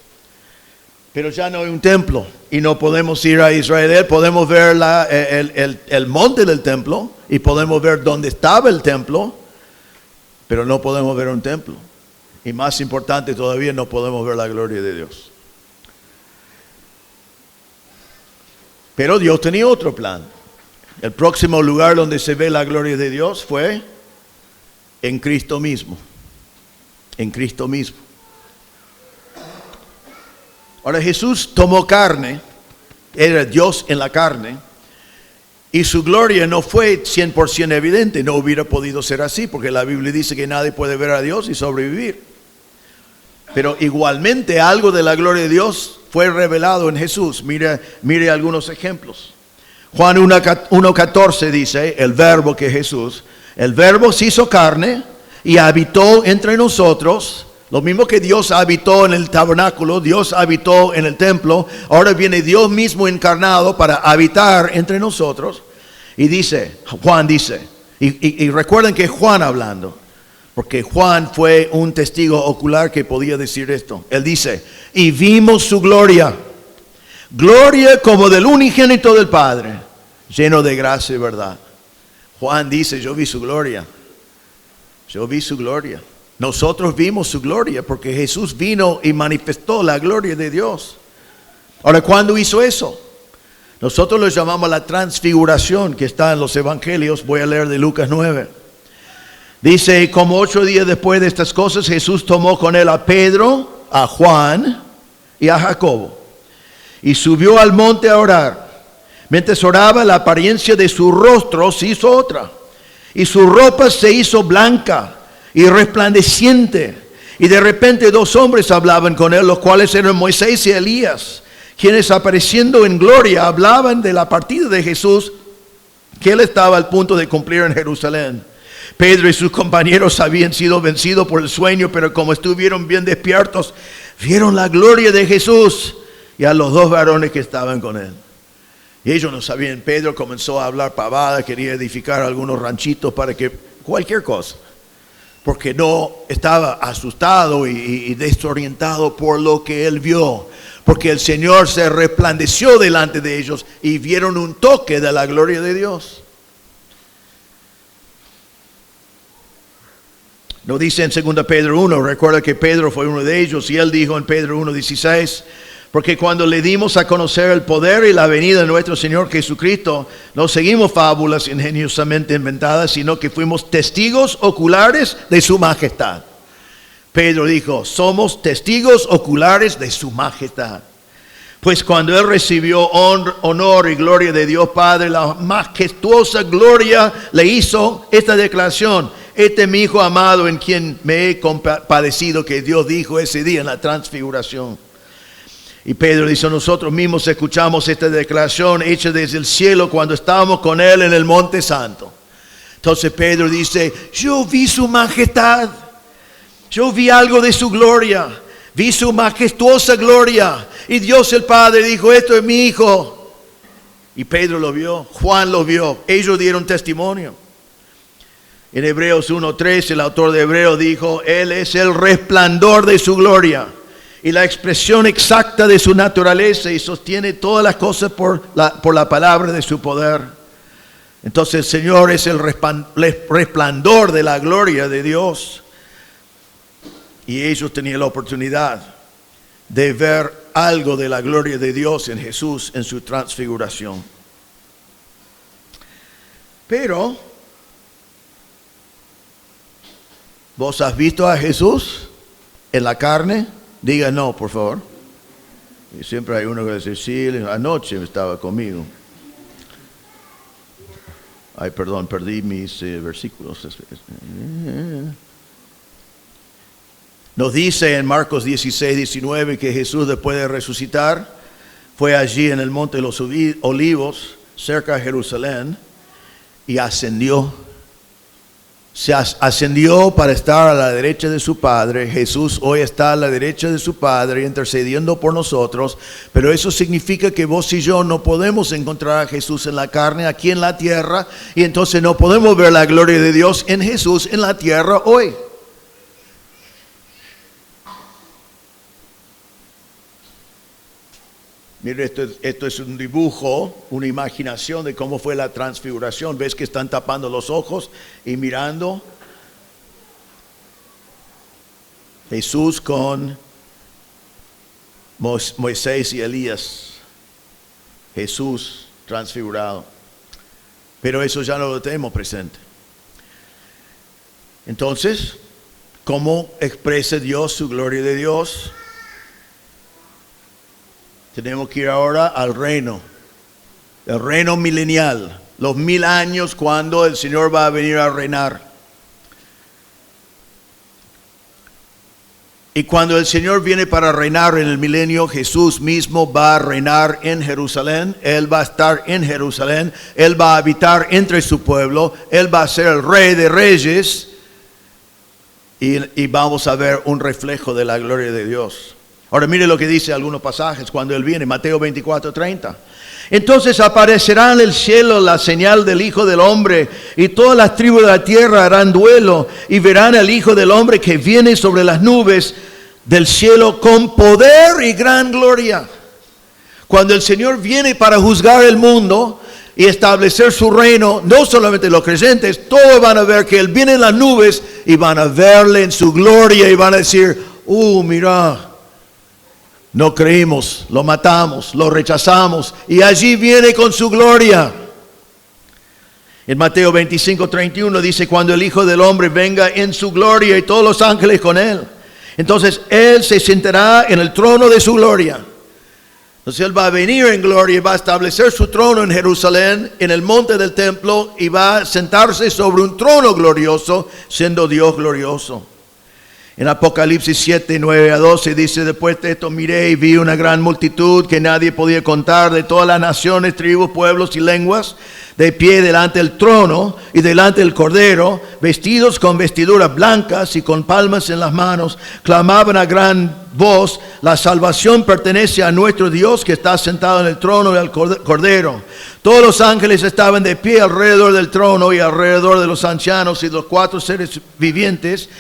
Pero ya no hay un templo y no podemos ir a Israel. Podemos ver el monte del templo y podemos ver dónde estaba el templo, pero no podemos ver un templo. Y más importante todavía, no podemos ver la gloria de Dios. Pero Dios tenía otro plan. El próximo lugar donde se ve la gloria de Dios fue en Cristo mismo. En Cristo mismo. Ahora Jesús tomó carne, era Dios en la carne, y su gloria no fue 100% evidente, no hubiera podido ser así, porque la Biblia dice que nadie puede ver a Dios y sobrevivir. Pero igualmente algo de la gloria de Dios fue revelado en Jesús. Mire algunos ejemplos. Juan 1:14 dice, el verbo que es Jesús, el verbo se hizo carne y habitó entre nosotros. Lo mismo que Dios habitó en el tabernáculo, Dios habitó en el templo, ahora viene Dios mismo encarnado para habitar entre nosotros. Y dice, Juan dice, y recuerden que es Juan hablando, porque Juan fue un testigo ocular que podía decir esto. Él dice, y vimos su gloria, gloria como del unigénito del Padre, lleno de gracia y verdad. Juan dice, yo vi su gloria. Yo vi su gloria. Nosotros vimos su gloria porque Jesús vino y manifestó la gloria de Dios. Ahora, ¿cuándo hizo eso? Nosotros lo llamamos la transfiguración, que está en los evangelios. Voy a leer de Lucas 9. Dice, como 8 días después de estas cosas, Jesús tomó con él a Pedro, a Juan y a Jacobo, y subió al monte a orar. Mientras oraba, la apariencia de su rostro se hizo otra, y su ropa se hizo blanca y resplandeciente. Y de repente 2 hombres hablaban con él, los cuales eran Moisés y Elías, quienes apareciendo en gloria hablaban de la partida de Jesús, que él estaba al punto de cumplir en Jerusalén. Pedro y sus compañeros habían sido vencidos por el sueño, pero como estuvieron bien despiertos, vieron la gloria de Jesús y a los 2 varones que estaban con él. Y ellos no sabían. Pedro comenzó a hablar pavada, quería edificar algunos ranchitos para que cualquier cosa, porque no estaba asustado y desorientado por lo que él vio, porque el Señor se resplandeció delante de ellos y vieron un toque de la gloria de Dios. Lo dice en 2 Pedro 1, recuerda que Pedro fue uno de ellos, y él dijo en Pedro 1:16, porque cuando le dimos a conocer el poder y la venida de nuestro Señor Jesucristo, no seguimos fábulas ingeniosamente inventadas, sino que fuimos testigos oculares de su majestad. Pedro dijo, somos testigos oculares de su majestad. Pues cuando él recibió honor y gloria de Dios Padre, la majestuosa gloria le hizo esta declaración: este es mi Hijo amado en quien me he compadecido, que Dios dijo ese día en la transfiguración. Y Pedro dice, nosotros mismos escuchamos esta declaración hecha desde el cielo cuando estábamos con él en el monte santo. Entonces Pedro dice, yo vi su majestad, yo vi algo de su gloria, vi su majestuosa gloria. Y Dios el Padre dijo, esto es mi Hijo. Y Pedro lo vio, Juan lo vio, ellos dieron testimonio. En Hebreos 1:3 el autor de Hebreos dijo, Él es el resplandor de su gloria y la expresión exacta de su naturaleza, y sostiene todas las cosas por la palabra de su poder. Entonces el Señor es el resplandor de la gloria de Dios. Y ellos tenían la oportunidad de ver algo de la gloria de Dios en Jesús en su transfiguración. Pero, ¿vos has visto a Jesús en la carne? Diga no, por favor. Y siempre hay uno que dice, sí, anoche estaba conmigo. Ay, perdón, perdí mis versículos. Nos dice en Marcos 16:19 que Jesús, después de resucitar, fue allí en el monte de los Olivos, cerca de Jerusalén, y ascendió. Se ascendió para estar a la derecha de su Padre. Jesús hoy está a la derecha de su Padre intercediendo por nosotros, pero eso significa que vos y yo no podemos encontrar a Jesús en la carne aquí en la tierra, y entonces no podemos ver la gloria de Dios en Jesús en la tierra hoy. Mire, esto es un dibujo, una imaginación de cómo fue la transfiguración. ¿Ves que están tapando los ojos y mirando? Jesús con Moisés y Elías. Jesús transfigurado. Pero eso ya no lo tenemos presente. Entonces, ¿cómo expresa Dios su gloria de Dios? Tenemos que ir ahora al reino, el reino milenial, los 1000 años cuando el Señor va a venir a reinar. Y cuando el Señor viene para reinar en el milenio, Jesús mismo va a reinar en Jerusalén. Él va a estar en Jerusalén, Él va a habitar entre su pueblo, Él va a ser el Rey de Reyes, y vamos a ver un reflejo de la gloria de Dios. Ahora mire lo que dice algunos pasajes cuando Él viene, Mateo 24:30. Entonces aparecerá en el cielo la señal del Hijo del Hombre, y todas las tribus de la tierra harán duelo, y verán al Hijo del Hombre que viene sobre las nubes del cielo con poder y gran gloria. Cuando el Señor viene para juzgar el mundo, y establecer su reino. No solamente los creyentes, todos van a ver que Él viene en las nubes y van a verle en su gloria y van a decir, mira, no creímos, lo matamos, lo rechazamos y allí viene con su gloria. En Mateo 25:31 dice, cuando el Hijo del Hombre venga en su gloria y todos los ángeles con Él, entonces Él se sentará en el trono de su gloria. Entonces Él va a venir en gloria y va a establecer su trono en Jerusalén, en el monte del templo, y va a sentarse sobre un trono glorioso, siendo Dios glorioso. En Apocalipsis 7:9-12 dice, después de esto miré y vi una gran multitud que nadie podía contar, de todas las naciones, tribus, pueblos y lenguas, de pie delante del trono y delante del Cordero, vestidos con vestiduras blancas y con palmas en las manos, clamaban a gran voz, la salvación pertenece a nuestro Dios que está sentado en el trono y al Cordero. Todos los ángeles estaban de pie alrededor del trono y alrededor de los ancianos y los 4 seres vivientes.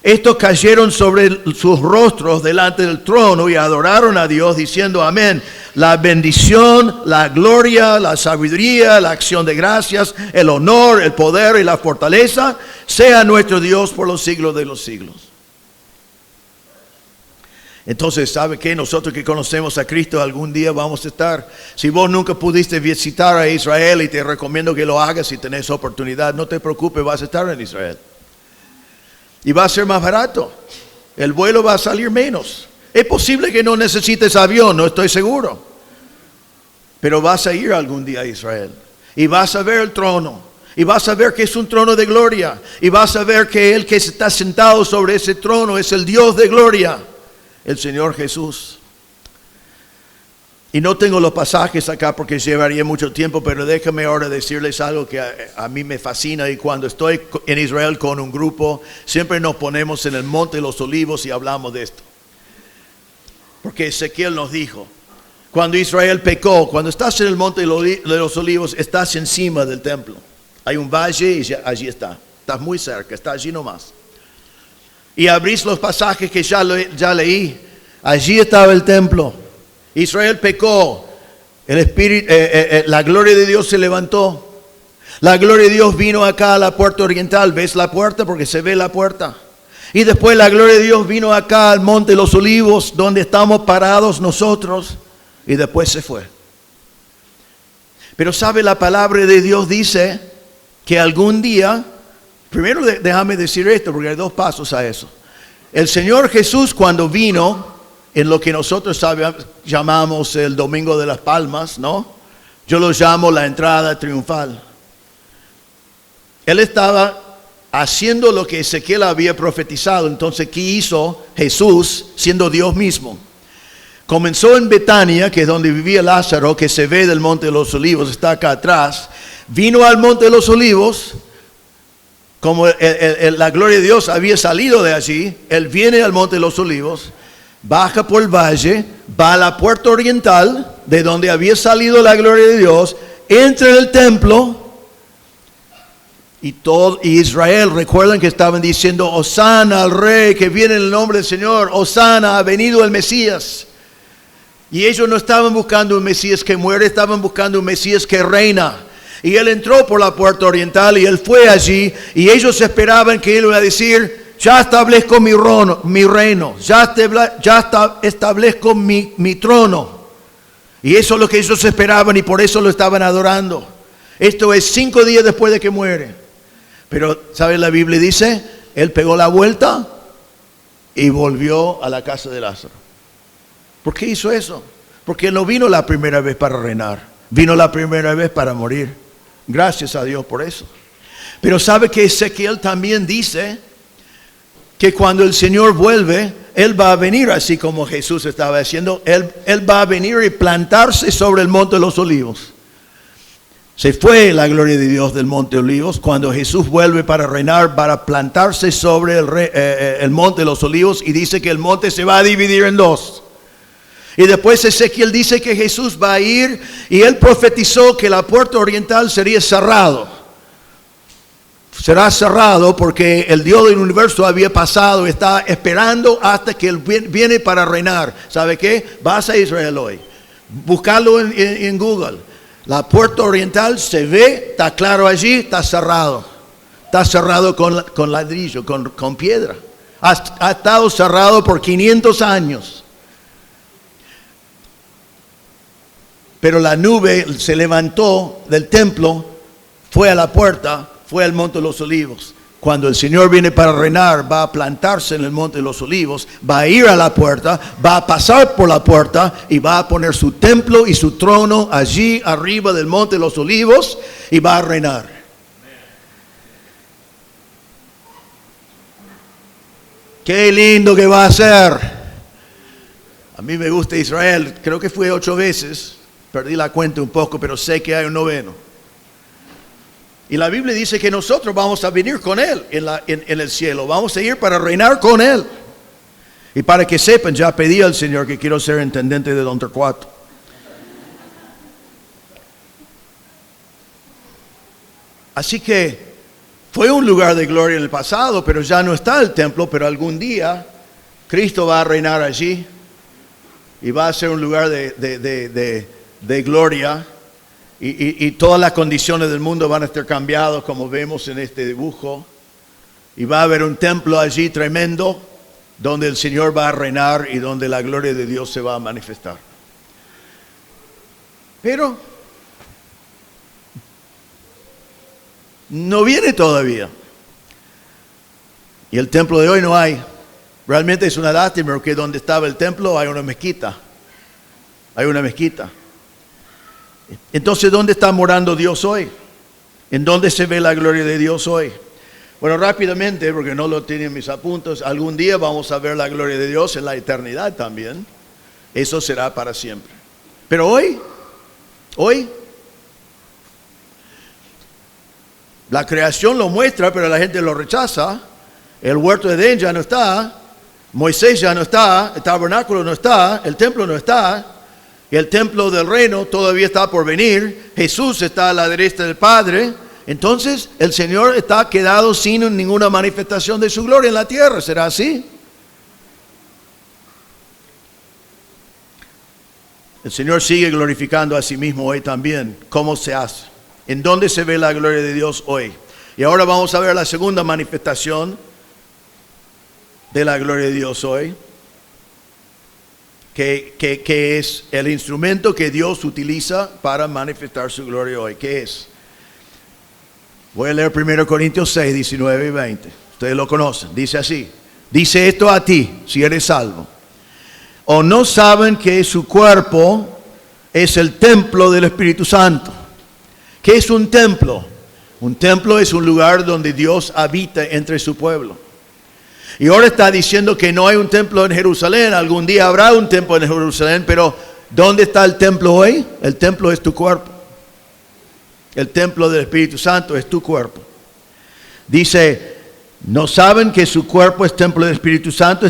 Estos cayeron sobre sus rostros delante del trono y adoraron a Dios diciendo amén. La bendición, la gloria, la sabiduría, la acción de gracias, el honor, el poder y la fortaleza sea nuestro Dios por los siglos de los siglos. Entonces, ¿sabe qué? Nosotros que conocemos a Cristo algún día vamos a estar. Si vos nunca pudiste visitar a Israel, y te recomiendo que lo hagas si tenés oportunidad, no te preocupes, vas a estar en Israel. Y va a ser más barato. El vuelo va a salir menos. Es posible que no necesites avión, no estoy seguro. Pero vas a ir algún día a Israel. Y vas a ver el trono. Y vas a ver que es un trono de gloria. Y vas a ver que el que está sentado sobre ese trono es el Dios de gloria, el Señor Jesús. Y no tengo los pasajes acá porque llevaría mucho tiempo, pero déjame ahora decirles algo que a mí me fascina. Y cuando estoy en Israel con un grupo, siempre nos ponemos en el Monte de los Olivos y hablamos de esto. Porque Ezequiel nos dijo, cuando Israel pecó, cuando estás en el Monte de los Olivos, estás encima del templo. Hay un valle y allí está. Estás muy cerca, está allí nomás. Y abrís los pasajes que ya leí. Allí estaba el templo. Israel pecó, el Espíritu, la gloria de Dios se levantó. La gloria de Dios vino acá a la puerta oriental. ¿Ves la puerta? Porque se ve la puerta. Y después la gloria de Dios vino acá al Monte de los Olivos, donde estamos parados nosotros. Y después se fue. Pero sabe, la palabra de Dios dice que algún día, primero déjame decir esto, porque hay 2 pasos a eso. El Señor Jesús, cuando vino en lo que nosotros llamamos el Domingo de las Palmas, ¿no? Yo lo llamo la entrada triunfal. Él estaba haciendo lo que Ezequiel había profetizado. Entonces, ¿qué hizo Jesús siendo Dios mismo? Comenzó en Betania, que es donde vivía Lázaro, que se ve del Monte de los Olivos, está acá atrás. Vino al Monte de los Olivos, como la gloria de Dios había salido de allí. Él viene al Monte de los Olivos, baja por el valle, va a la puerta oriental, de donde había salido la gloria de Dios, entra en el templo, y todo Israel, recuerdan que estaban diciendo, Hosana al Rey, que viene en el nombre del Señor, Hosana, ha venido el Mesías. Y ellos no estaban buscando un Mesías que muere, estaban buscando un Mesías que reina. Y él entró por la puerta oriental y él fue allí, y ellos esperaban que él iba a decir, ya establezco mi reino, ya establezco mi trono. Y eso es lo que ellos esperaban y por eso lo estaban adorando. Esto es 5 días después de que muere. Pero, ¿sabes? La Biblia dice, él pegó la vuelta y volvió a la casa de Lázaro. ¿Por qué hizo eso? Porque él no vino la primera vez para reinar, vino la primera vez para morir. Gracias a Dios por eso. Pero ¿sabe que Ezequiel también dice que cuando el Señor vuelve, Él va a venir así como Jesús estaba haciendo? Él va a venir y plantarse sobre el Monte de los Olivos. Se fue la gloria de Dios del Monte de Olivos. Cuando Jesús vuelve para reinar, para plantarse sobre el Monte de los Olivos, y dice que el monte se va a dividir en 2. Y después Ezequiel dice que Jesús va a ir, y él profetizó que la puerta oriental sería cerrado. Será cerrado porque el Dios del universo había pasado, está esperando hasta que Él viene para reinar. ¿Sabe qué? Vas a Israel hoy. Buscarlo en Google. La puerta oriental se ve, está claro allí, está cerrado. Está cerrado con ladrillo, con piedra. Ha estado cerrado por 500 años. Pero la nube se levantó del templo, fue a la puerta, fue al Monte de los Olivos. Cuando el Señor viene para reinar, va a plantarse en el Monte de los Olivos, va a ir a la puerta, va a pasar por la puerta y va a poner su templo y su trono allí arriba del Monte de los Olivos y va a reinar. Qué lindo que va a ser. A mí me gusta Israel, creo que fui 8 veces, perdí la cuenta un poco, pero sé que hay un 9º. Y la Biblia dice que nosotros vamos a venir con Él en el cielo, vamos a ir para reinar con Él. Y para que sepan, ya pedí al Señor que quiero ser intendente de Don Torcuato. Así que fue un lugar de gloria en el pasado, pero ya no está el templo, pero algún día Cristo va a reinar allí y va a ser un lugar de gloria y todas las condiciones del mundo van a estar cambiadas como vemos en este dibujo y va a haber un templo allí tremendo donde el Señor va a reinar y donde la gloria de Dios se va a manifestar. Pero no viene todavía. Y el templo de hoy no hay. Realmente es una lástima porque donde estaba el templo hay una mezquita. Hay una mezquita. Entonces, ¿dónde está morando Dios hoy? ¿En dónde se ve la gloria de Dios hoy? Bueno, rápidamente, porque no lo tienen mis apuntes, algún día vamos a ver la gloria de Dios en la eternidad también. Eso será para siempre. Pero hoy, la creación lo muestra, pero la gente lo rechaza. El huerto de Edén ya no está. Moisés ya no está. El tabernáculo no está. El templo no está. Y el templo del reino todavía está por venir. Jesús está a la derecha del Padre. Entonces el Señor está quedado sin ninguna manifestación de su gloria en la tierra. ¿Será así? El Señor sigue glorificando a sí mismo hoy también. ¿Cómo se hace? ¿En dónde se ve la gloria de Dios hoy? Y ahora vamos a ver la segunda manifestación de la gloria de Dios hoy, que es el instrumento que Dios utiliza para manifestar su gloria hoy. ¿Qué es? Voy a leer 1 Corintios 6, 19 y 20. Ustedes lo conocen. Dice así. Dice esto a ti, si eres salvo. ¿O no saben que su cuerpo es el templo del Espíritu Santo? ¿Qué es un templo? Un templo es un lugar donde Dios habita entre su pueblo. Y ahora está diciendo que no hay un templo en Jerusalén. Algún día habrá un templo en Jerusalén, pero ¿dónde está el templo hoy? El templo es tu cuerpo. El templo del Espíritu Santo es tu cuerpo. Dice, ¿no saben que su cuerpo es templo del Espíritu Santo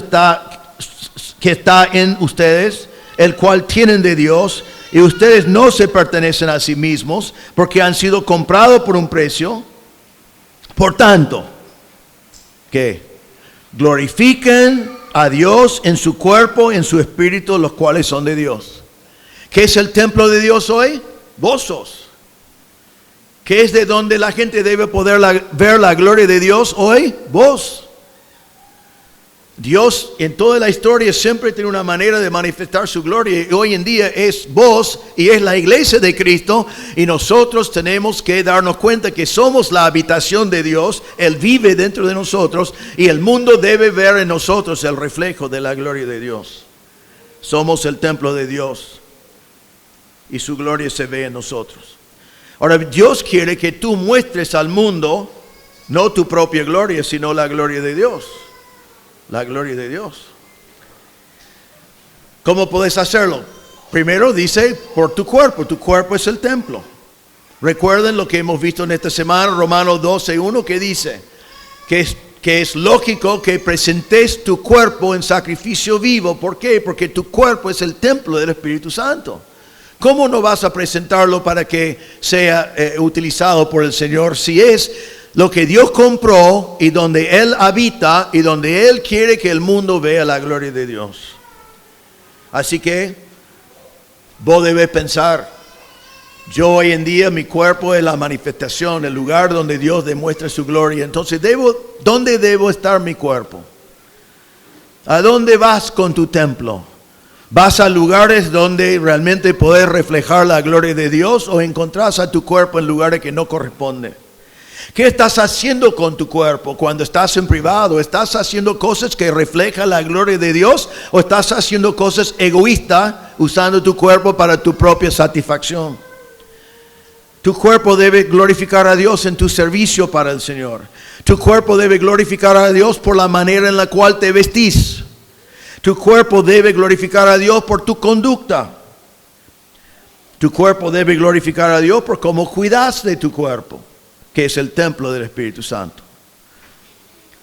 que está en ustedes, el cual tienen de Dios? Y ustedes no se pertenecen a sí mismos, porque han sido comprados por un precio. Por tanto, ¿qué? Glorifiquen a Dios en su cuerpo, en su espíritu, los cuales son de Dios. ¿Qué es el templo de Dios hoy? Vos sos. ¿Qué es de donde la gente debe poder ver la gloria de Dios hoy? Vos. Dios en toda la historia siempre tiene una manera de manifestar su gloria y hoy en día es vos y es la iglesia de Cristo y nosotros tenemos que darnos cuenta que somos la habitación de Dios, Él vive dentro de nosotros y el mundo debe ver en nosotros el reflejo de la gloria de Dios. Somos el templo de Dios y su gloria se ve en nosotros. Ahora Dios quiere que tú muestres al mundo no tu propia gloria sino la gloria de Dios. La gloria de Dios. ¿Cómo puedes hacerlo? Primero dice, por tu cuerpo es el templo. Recuerden lo que hemos visto en esta semana, Romanos 12:1, que dice que es lógico que presentes tu cuerpo en sacrificio vivo. ¿Por qué? Porque tu cuerpo es el templo del Espíritu Santo. ¿Cómo no vas a presentarlo para que sea utilizado por el Señor si es lo que Dios compró y donde Él habita y donde Él quiere que el mundo vea la gloria de Dios? Así que vos debes pensar, Yo hoy en día, mi cuerpo es la manifestación, el lugar donde Dios demuestra su gloria. Entonces, ¿dónde debo estar mi cuerpo? ¿A dónde vas con tu templo? ¿Vas a lugares donde realmente podés reflejar la gloria de Dios o encontrás a tu cuerpo en lugares que no corresponden? ¿Qué estás haciendo con tu cuerpo cuando estás en privado? ¿Estás haciendo cosas que reflejan la gloria de Dios o estás haciendo cosas egoístas usando tu cuerpo para tu propia satisfacción? Tu cuerpo debe glorificar a Dios en tu servicio para el Señor. Tu cuerpo debe glorificar a Dios por la manera en la cual te vestís. Tu cuerpo debe glorificar a Dios por tu conducta. Tu cuerpo debe glorificar a Dios por cómo cuidas de tu cuerpo, que es el templo del Espíritu Santo.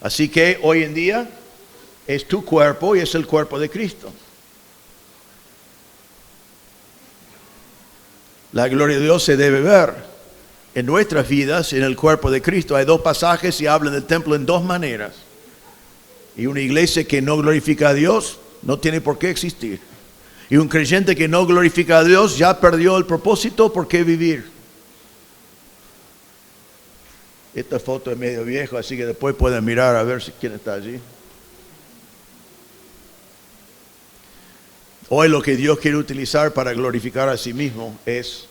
Así que hoy en día es tu cuerpo y es el cuerpo de Cristo. La gloria de Dios se debe ver en nuestras vidas, en el cuerpo de Cristo. Hay dos pasajes y hablan del templo en dos maneras. Y una iglesia que no glorifica a Dios no tiene por qué existir. Y un creyente que no glorifica a Dios ya perdió el propósito por qué vivir. Esta foto es medio vieja, así que después pueden mirar a ver quién está allí. Hoy lo que Dios quiere utilizar para glorificar a sí mismo es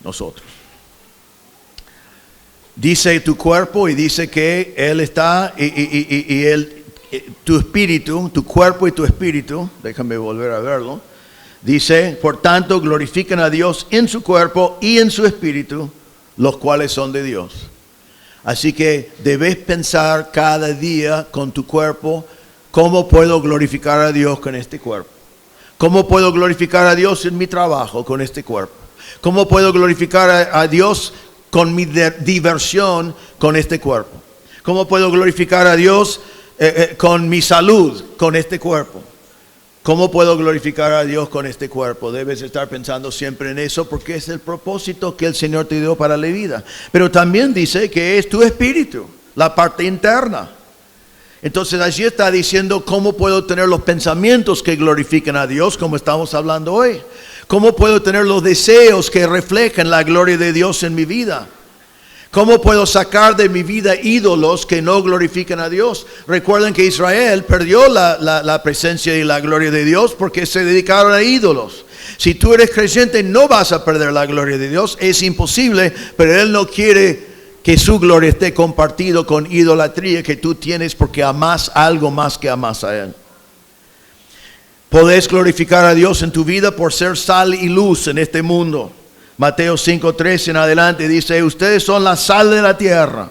nosotros. Dice tu cuerpo y dice que Él está tu espíritu, tu cuerpo y tu espíritu, déjame volver a verlo. Dice, por tanto, glorifican a Dios en su cuerpo y en su espíritu, los cuales son de Dios. Así que debes pensar cada día con tu cuerpo, ¿cómo puedo glorificar a Dios con este cuerpo? ¿Cómo puedo glorificar a Dios en mi trabajo con este cuerpo? ¿Cómo puedo glorificar a Dios con mi diversión con este cuerpo? ¿Cómo puedo glorificar a Dios con mi salud con este cuerpo? ¿Cómo puedo glorificar a Dios con este cuerpo? Debes estar pensando siempre en eso porque es el propósito que el Señor te dio para la vida. Pero también dice que es tu espíritu, la parte interna. Entonces allí está diciendo cómo puedo tener los pensamientos que glorifican a Dios, como estamos hablando hoy. ¿Cómo puedo tener los deseos que reflejan la gloria de Dios en mi vida? ¿Cómo puedo sacar de mi vida ídolos que no glorifican a Dios? Recuerden que Israel perdió la presencia y la gloria de Dios porque se dedicaron a ídolos. Si tú eres creyente no vas a perder la gloria de Dios, es imposible, pero Él no quiere que su gloria esté compartido con idolatría que tú tienes porque amas algo más que amas a Él. Podés glorificar a Dios en tu vida por ser sal y luz en este mundo. Mateo 5:3 en adelante dice, ustedes son la sal de la tierra.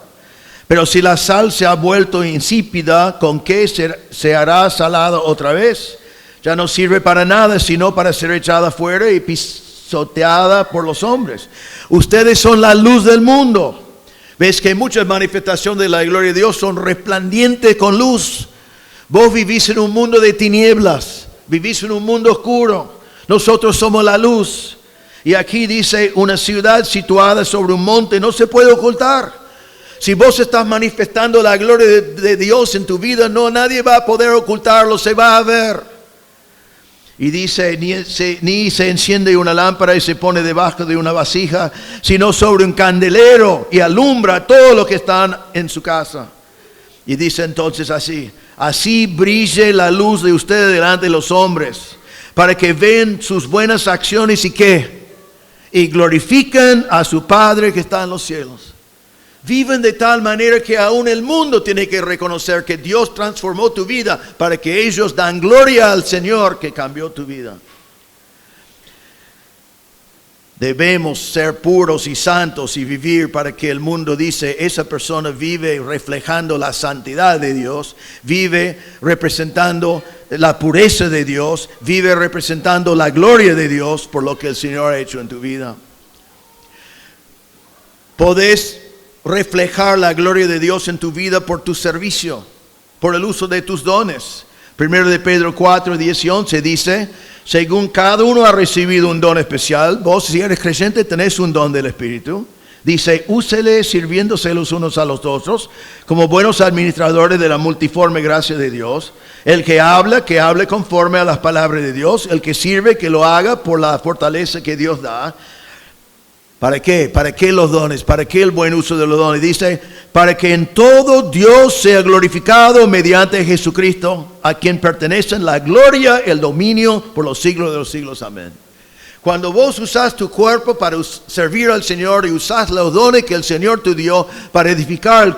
Pero si la sal se ha vuelto insípida, ¿con qué se hará salada otra vez? Ya no sirve para nada, sino para ser echada fuera y pisoteada por los hombres. Ustedes son la luz del mundo. Ves que muchas manifestaciones de la gloria de Dios son resplandientes con luz. Vos vivís en un mundo de tinieblas, vivís en un mundo oscuro. Nosotros somos la luz. Y aquí dice, una ciudad situada sobre un monte no se puede ocultar. Si vos estás manifestando la gloria de Dios en tu vida, nadie va a poder ocultarlo, se va a ver. Y dice, ni se enciende una lámpara y se pone debajo de una vasija, sino sobre un candelero y alumbra a todos los que están en su casa. Y dice entonces así brille la luz de ustedes delante de los hombres, para que vean sus buenas acciones y ¿qué? Y glorifiquen a su Padre que está en los cielos. Viven de tal manera que aún el mundo tiene que reconocer que Dios transformó tu vida para que ellos dan gloria al Señor que cambió tu vida. Debemos ser puros y santos y vivir para que el mundo dice, esa persona vive reflejando la santidad de Dios, vive representando la pureza de Dios, vive representando la gloria de Dios por lo que el Señor ha hecho en tu vida. Podés reflejar la gloria de Dios en tu vida por tu servicio, por el uso de tus dones. 1 de Pedro 4, 10 y 11 dice, según cada uno ha recibido un don especial, vos si eres creyente tenés un don del Espíritu. Dice, úsele sirviéndose los unos a los otros como buenos administradores de la multiforme gracia de Dios. El que hable conforme a las palabras de Dios. El que sirve, que lo haga por la fortaleza que Dios da. ¿Para qué? ¿Para qué los dones? ¿Para qué el buen uso de los dones? Dice, para que en todo Dios sea glorificado mediante Jesucristo, a quien pertenecen la gloria, el dominio por los siglos de los siglos. Amén. Cuando vos usás tu cuerpo para servir al Señor y usás los dones que el Señor te dio para edificar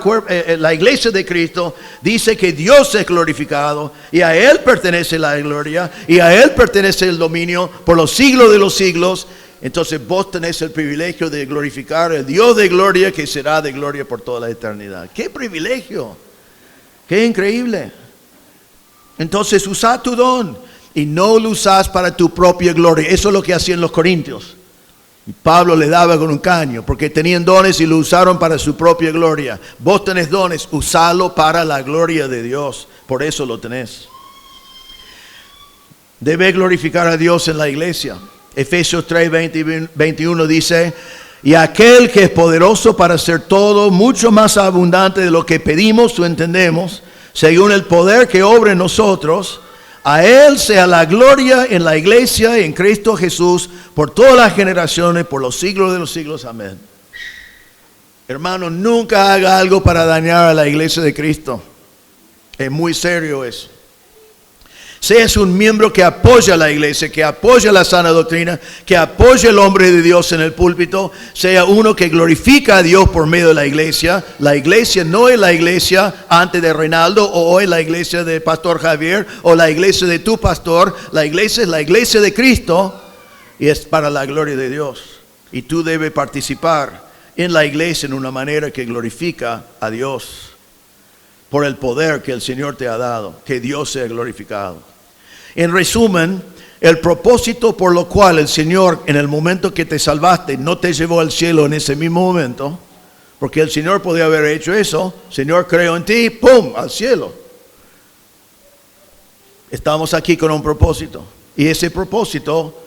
la iglesia de Cristo, dice que Dios es glorificado y a Él pertenece la gloria y a Él pertenece el dominio por los siglos de los siglos. Entonces vos tenés el privilegio de glorificar al Dios de gloria que será de gloria por toda la eternidad. ¡Qué privilegio! ¡Qué increíble! Entonces usa tu don y no lo usás para tu propia gloria. Eso es lo que hacían los corintios. Y Pablo le daba con un caño porque tenían dones y lo usaron para su propia gloria. Vos tenés dones, usalo para la gloria de Dios. Por eso lo tenés. Debe glorificar a Dios en la iglesia. Efesios 3, 20 y 21 dice, y aquel que es poderoso para hacer todo mucho más abundante de lo que pedimos o entendemos, según el poder que obra en nosotros, a Él sea la gloria en la iglesia y en Cristo Jesús por todas las generaciones, por los siglos de los siglos. Amén. Hermano, nunca haga algo para dañar a la iglesia de Cristo. Es muy serio eso. Seas un miembro que apoya a la iglesia, que apoya la sana doctrina, que apoya al hombre de Dios en el púlpito, sea uno que glorifica a Dios por medio de la iglesia. La iglesia no es la iglesia antes de Reinaldo, o hoy la iglesia de Pastor Javier, o la iglesia de tu pastor. La iglesia es la iglesia de Cristo y es para la gloria de Dios. Y tú debes participar en la iglesia en una manera que glorifica a Dios por el poder que el Señor te ha dado, que Dios sea glorificado. En resumen, el propósito por lo cual el Señor en el momento que te salvaste no te llevó al cielo en ese mismo momento, porque el Señor podía haber hecho eso, Señor creo en ti, ¡pum!, al cielo. Estamos aquí con un propósito, y ese propósito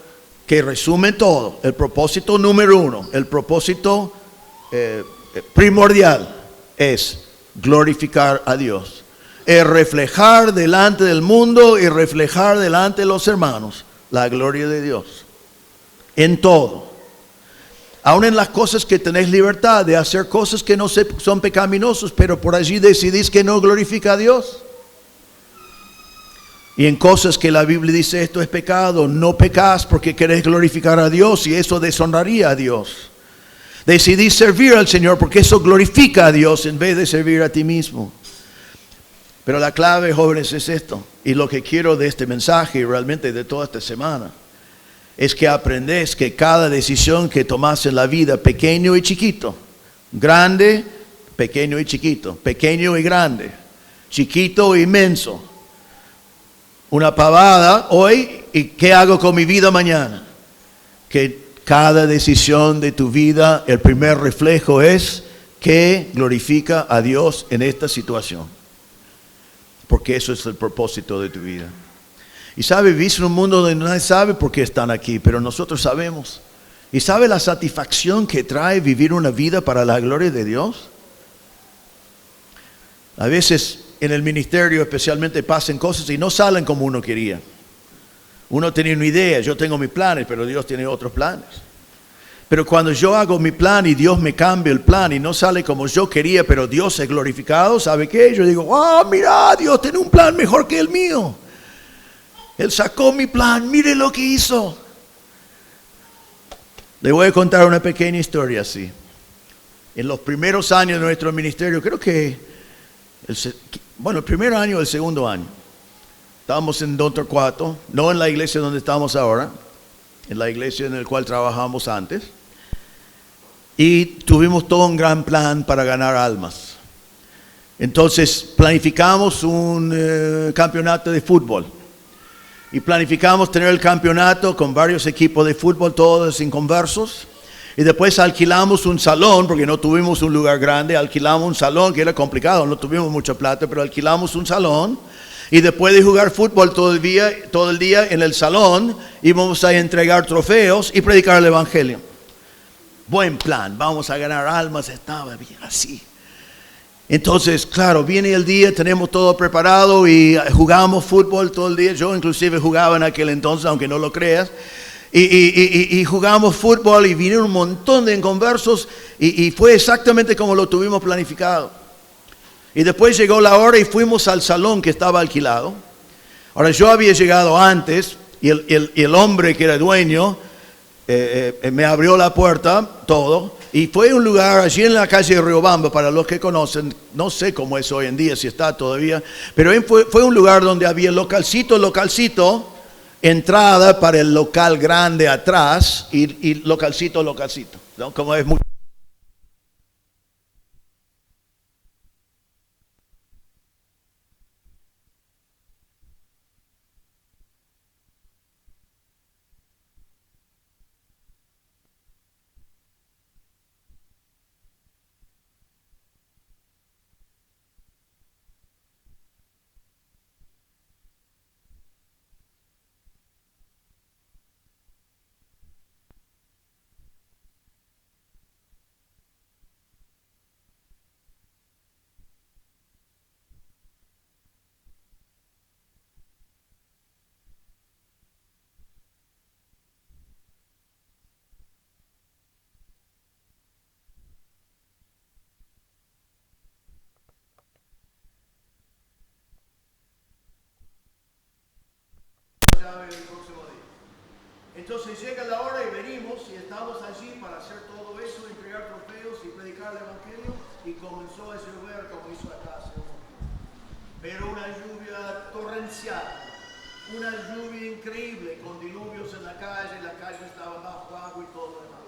que resume todo, el propósito número uno, el propósito primordial es glorificar a Dios. Es reflejar delante del mundo y reflejar delante de los hermanos la gloria de Dios. En todo. Aún en las cosas que tenés libertad de hacer cosas que no son pecaminosos, pero por allí decidís que no glorifica a Dios. Y en cosas que la Biblia dice esto es pecado, no pecás porque querés glorificar a Dios y eso deshonraría a Dios. Decidís servir al Señor porque eso glorifica a Dios en vez de servir a ti mismo. Pero la clave, jóvenes, es esto. Y lo que quiero de este mensaje y realmente de toda esta semana es que aprendes que cada decisión que tomas en la vida, pequeño y chiquito, grande, pequeño y chiquito, pequeño y grande, chiquito e inmenso, una pavada hoy y ¿qué hago con mi vida mañana? Que cada decisión de tu vida, el primer reflejo es que glorifica a Dios en esta situación. Porque eso es el propósito de tu vida. Y sabe, vivís en un mundo donde nadie sabe por qué están aquí, pero nosotros sabemos. ¿Y sabe la satisfacción que trae vivir una vida para la gloria de Dios? A veces en el ministerio especialmente pasan cosas y no salen como uno quería. Uno tenía una idea, yo tengo mis planes, pero Dios tiene otros planes. Pero cuando yo hago mi plan y Dios me cambia el plan y no sale como yo quería, pero Dios es glorificado, ¿sabe qué? Yo digo, mira, Dios tiene un plan mejor que el mío. Él sacó mi plan, mire lo que hizo. Le voy a contar una pequeña historia así. En los primeros años de nuestro ministerio, creo que, el primer año o el segundo año, estábamos en Don Torcuato, no en la iglesia donde estamos ahora, en la iglesia en la cual trabajamos antes. Y tuvimos todo un gran plan para ganar almas. Entonces planificamos un campeonato de fútbol. Y planificamos tener el campeonato con varios equipos de fútbol, todos inconversos. Y después alquilamos un salón, porque no tuvimos un lugar grande. Alquilamos un salón, que era complicado, no tuvimos mucha plata, pero alquilamos un salón. Y después de jugar fútbol todo el día en el salón, íbamos a entregar trofeos y predicar el evangelio. Buen plan, vamos a ganar almas, estaba bien así. Entonces, claro, viene el día, tenemos todo preparado y jugamos fútbol todo el día. Yo inclusive jugaba en aquel entonces, aunque no lo creas. y jugamos fútbol y vinieron un montón de inconversos y fue exactamente como lo tuvimos planificado. Y después llegó la hora y fuimos al salón que estaba alquilado. Ahora yo había llegado antes y el hombre que era dueño me abrió la puerta, todo. Y fue un lugar allí en la calle de Riobamba, para los que conocen, no sé cómo es hoy en día, si está todavía, pero fue un lugar donde había localcito, entrada para el local grande atrás y localcito, ¿no? Como es muy... Entonces llega la hora y venimos y estamos allí para hacer todo eso, entregar trofeos y predicar el Evangelio, y comenzó a llover como hizo acá hace un momento. Pero una lluvia torrencial, una lluvia increíble, con diluvios en la calle estaba bajo agua y todo lo demás.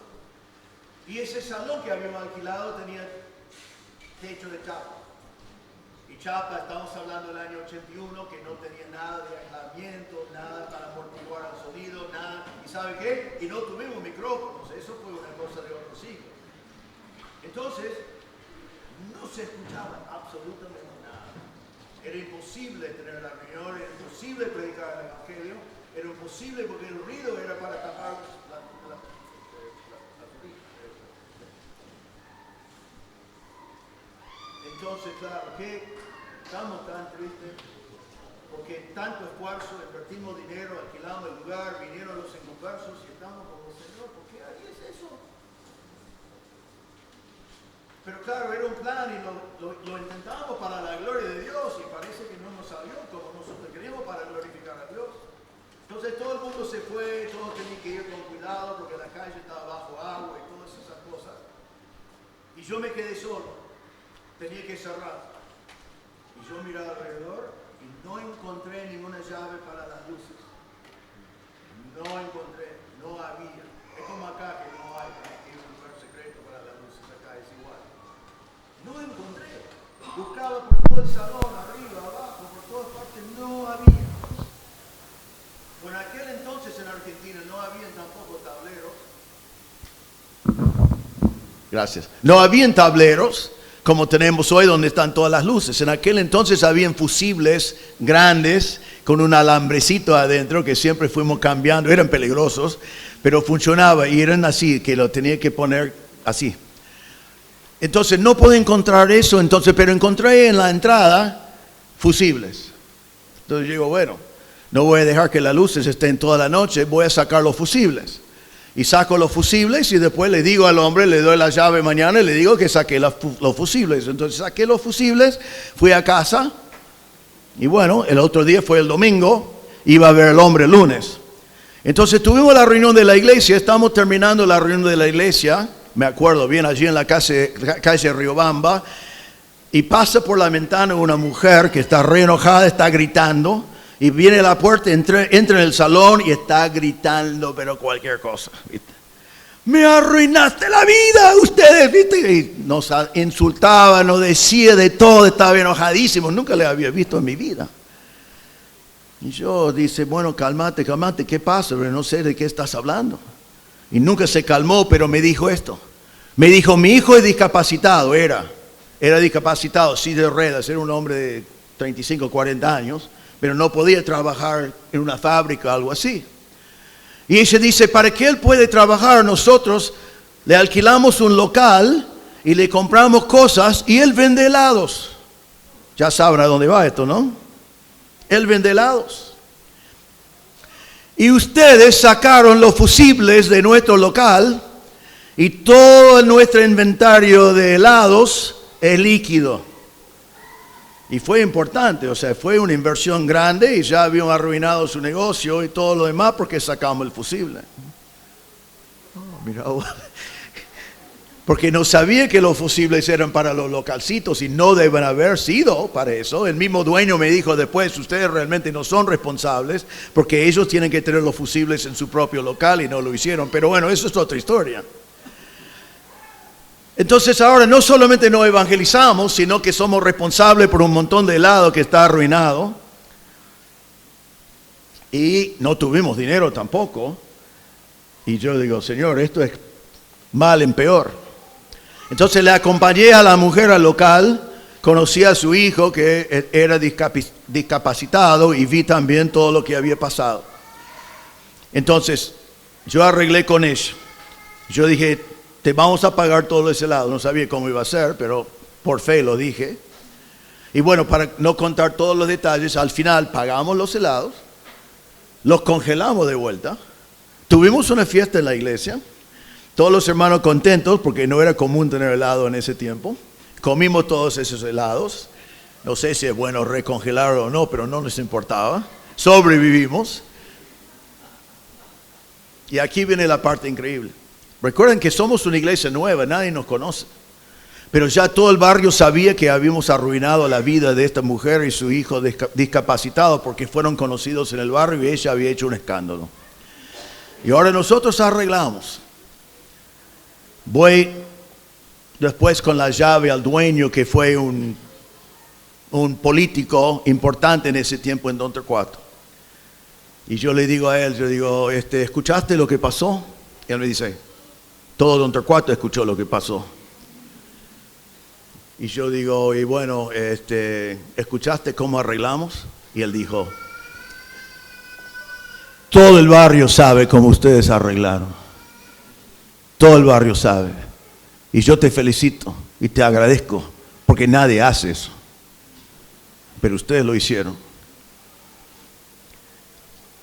Y ese salón que habíamos alquilado tenía techo de chapa. Y chapa, estamos hablando del año 81, que no tenía nada de aislamiento, nada para amortiguar el sonido, nada. ¿Y sabe qué? Y no tuvimos micrófonos, eso fue una cosa de otro siglo. Entonces, no se escuchaba absolutamente nada. Era imposible tener la reunión, era imposible predicar el Evangelio, era imposible porque el ruido era para tapar la Entonces, claro, que estamos tan tristes porque tanto esfuerzo, invertimos dinero, alquilamos el lugar, vinieron los inconversos y estamos como, Señor, ¿por qué harías eso? Pero claro, era un plan y lo intentamos para la gloria de Dios y parece que no nos salió como nosotros queríamos para glorificar a Dios. Entonces todo el mundo se fue, todos tenían que ir con cuidado porque la calle estaba bajo agua y todas esas cosas. Y yo me quedé solo, tenía que cerrar. Y yo miré alrededor y no encontré ninguna llave para las luces. No encontré, no había. Es como acá que no hay un lugar secreto para las luces, acá es igual. No encontré. Buscaba por todo el salón, arriba, abajo, por todas partes, no había. Bueno, en aquel entonces en Argentina no habían tampoco tableros. Gracias. No habían tableros como tenemos hoy, donde están todas las luces. En aquel entonces habían fusibles grandes con un alambrecito adentro que siempre fuimos cambiando. Eran peligrosos, pero funcionaba y eran así, que lo tenía que poner así. Entonces no pude encontrar eso, pero encontré en la entrada fusibles. Entonces digo, bueno, no voy a dejar que las luces estén toda la noche, voy a sacar los fusibles. Y saco los fusibles y después le digo al hombre, le doy la llave mañana y le digo que saqué los fusibles. Entonces saqué los fusibles, fui a casa y bueno, el otro día fue el domingo, iba a ver al hombre el lunes. Entonces tuvimos la reunión de la iglesia, estamos terminando la reunión de la iglesia, me acuerdo bien, allí en la calle Riobamba, y pasa por la ventana una mujer que está re enojada, está gritando. Y viene a la puerta, entra en el salón y está gritando, pero cualquier cosa, ¿viste? Me arruinaste la vida, ustedes, ¿viste? Y nos insultaba, nos decía de todo, estaba enojadísimo, nunca le había visto en mi vida. Y yo dice, bueno, cálmate, ¿qué pasa? Pero no sé de qué estás hablando. Y nunca se calmó, pero me dijo esto. Me dijo, mi hijo es discapacitado, era discapacitado, silla de ruedas, era un hombre de 35, 40 años. Pero no podía trabajar en una fábrica o algo así. Y ella dice, para que él pueda trabajar, nosotros le alquilamos un local y le compramos cosas y él vende helados. Ya sabrá dónde va esto, ¿no? Él vende helados. Y ustedes sacaron los fusibles de nuestro local y todo nuestro inventario de helados es líquido. Y fue importante, o sea, fue una inversión grande y ya habían arruinado su negocio y todo lo demás porque sacamos el fusible. Mira, porque no sabía que los fusibles eran para los localcitos y no deben haber sido para eso. El mismo dueño me dijo después, ustedes realmente no son responsables porque ellos tienen que tener los fusibles en su propio local y no lo hicieron. Pero bueno, eso es otra historia. Entonces ahora no solamente no evangelizamos, sino que somos responsables por un montón de helado que está arruinado. Y no tuvimos dinero tampoco. Y yo digo, Señor, esto es mal en peor. Entonces le acompañé a la mujer al local, conocí a su hijo que era discapacitado y vi también todo lo que había pasado. Entonces yo arreglé con ella. Yo dije, te vamos a pagar todo ese helado. No sabía cómo iba a ser, pero por fe lo dije. Y bueno, para no contar todos los detalles, al final pagamos los helados, los congelamos de vuelta. Tuvimos una fiesta en la iglesia, todos los hermanos contentos porque no era común tener helado en ese tiempo. Comimos todos esos helados. No sé si es bueno recongelarlo o no, pero no nos importaba. Sobrevivimos. Y aquí viene la parte increíble. Recuerden que somos una iglesia nueva, nadie nos conoce. Pero ya todo el barrio sabía que habíamos arruinado la vida de esta mujer y su hijo discapacitado porque fueron conocidos en el barrio y ella había hecho un escándalo. Y ahora nosotros arreglamos. Voy después con la llave al dueño que fue un político importante en ese tiempo en Don Torcuato. Y yo le digo a él, ¿escuchaste lo que pasó? Y él me dice, todo Don Torcuato escuchó lo que pasó. Y yo digo, y bueno, ¿escuchaste cómo arreglamos? Y él dijo, todo el barrio sabe cómo ustedes arreglaron. Todo el barrio sabe. Y yo te felicito y te agradezco porque nadie hace eso. Pero ustedes lo hicieron.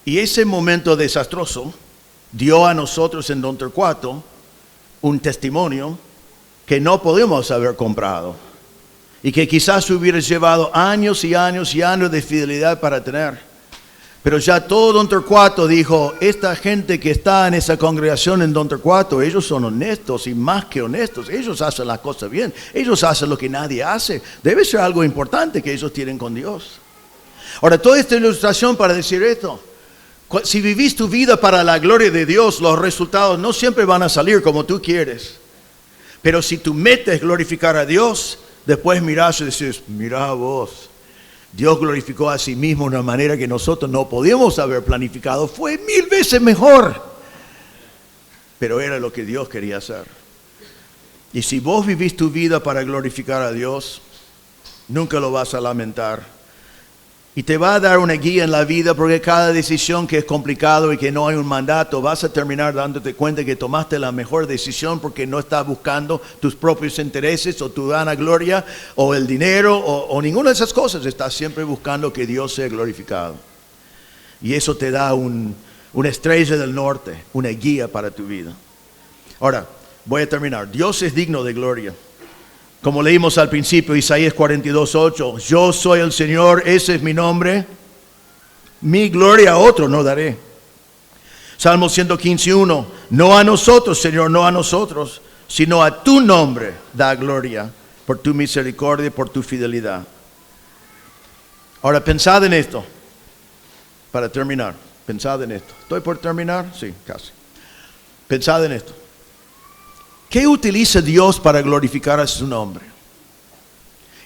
Y ese momento desastroso dio a nosotros en Don Torcuato un testimonio que no podemos haber comprado y que quizás hubiera llevado años y años y años de fidelidad para tener. Pero ya todo Don Torcuato dijo, esta gente que está en esa congregación en Don Torcuato, ellos son honestos y más que honestos, ellos hacen las cosas bien, ellos hacen lo que nadie hace. Debe ser algo importante que ellos tienen con Dios. Ahora, toda esta ilustración para decir esto, si vivís tu vida para la gloria de Dios, los resultados no siempre van a salir como tú quieres. Pero si tu meta es glorificar a Dios, después mirás y decís, mira vos, Dios glorificó a sí mismo de una manera que nosotros no podíamos haber planificado. Fue 1000 veces mejor. Pero era lo que Dios quería hacer. Y si vos vivís tu vida para glorificar a Dios, nunca lo vas a lamentar. Y te va a dar una guía en la vida porque cada decisión que es complicado y que no hay un mandato, vas a terminar dándote cuenta que tomaste la mejor decisión porque no estás buscando tus propios intereses o tu vanagloria o el dinero o ninguna de esas cosas. Estás siempre buscando que Dios sea glorificado. Y eso te da una estrella del norte, una guía para tu vida. Ahora, voy a terminar. Dios es digno de gloria. Como leímos al principio, Isaías 42:8, yo soy el Señor, ese es mi nombre, mi gloria a otro no daré. Salmo 115:1, no a nosotros, Señor, no a nosotros, sino a tu nombre da gloria, por tu misericordia y por tu fidelidad. Ahora, pensad en esto, para terminar, pensad en esto. ¿Estoy por terminar? Sí, casi. Pensad en esto. ¿Qué utiliza Dios para glorificar a su nombre?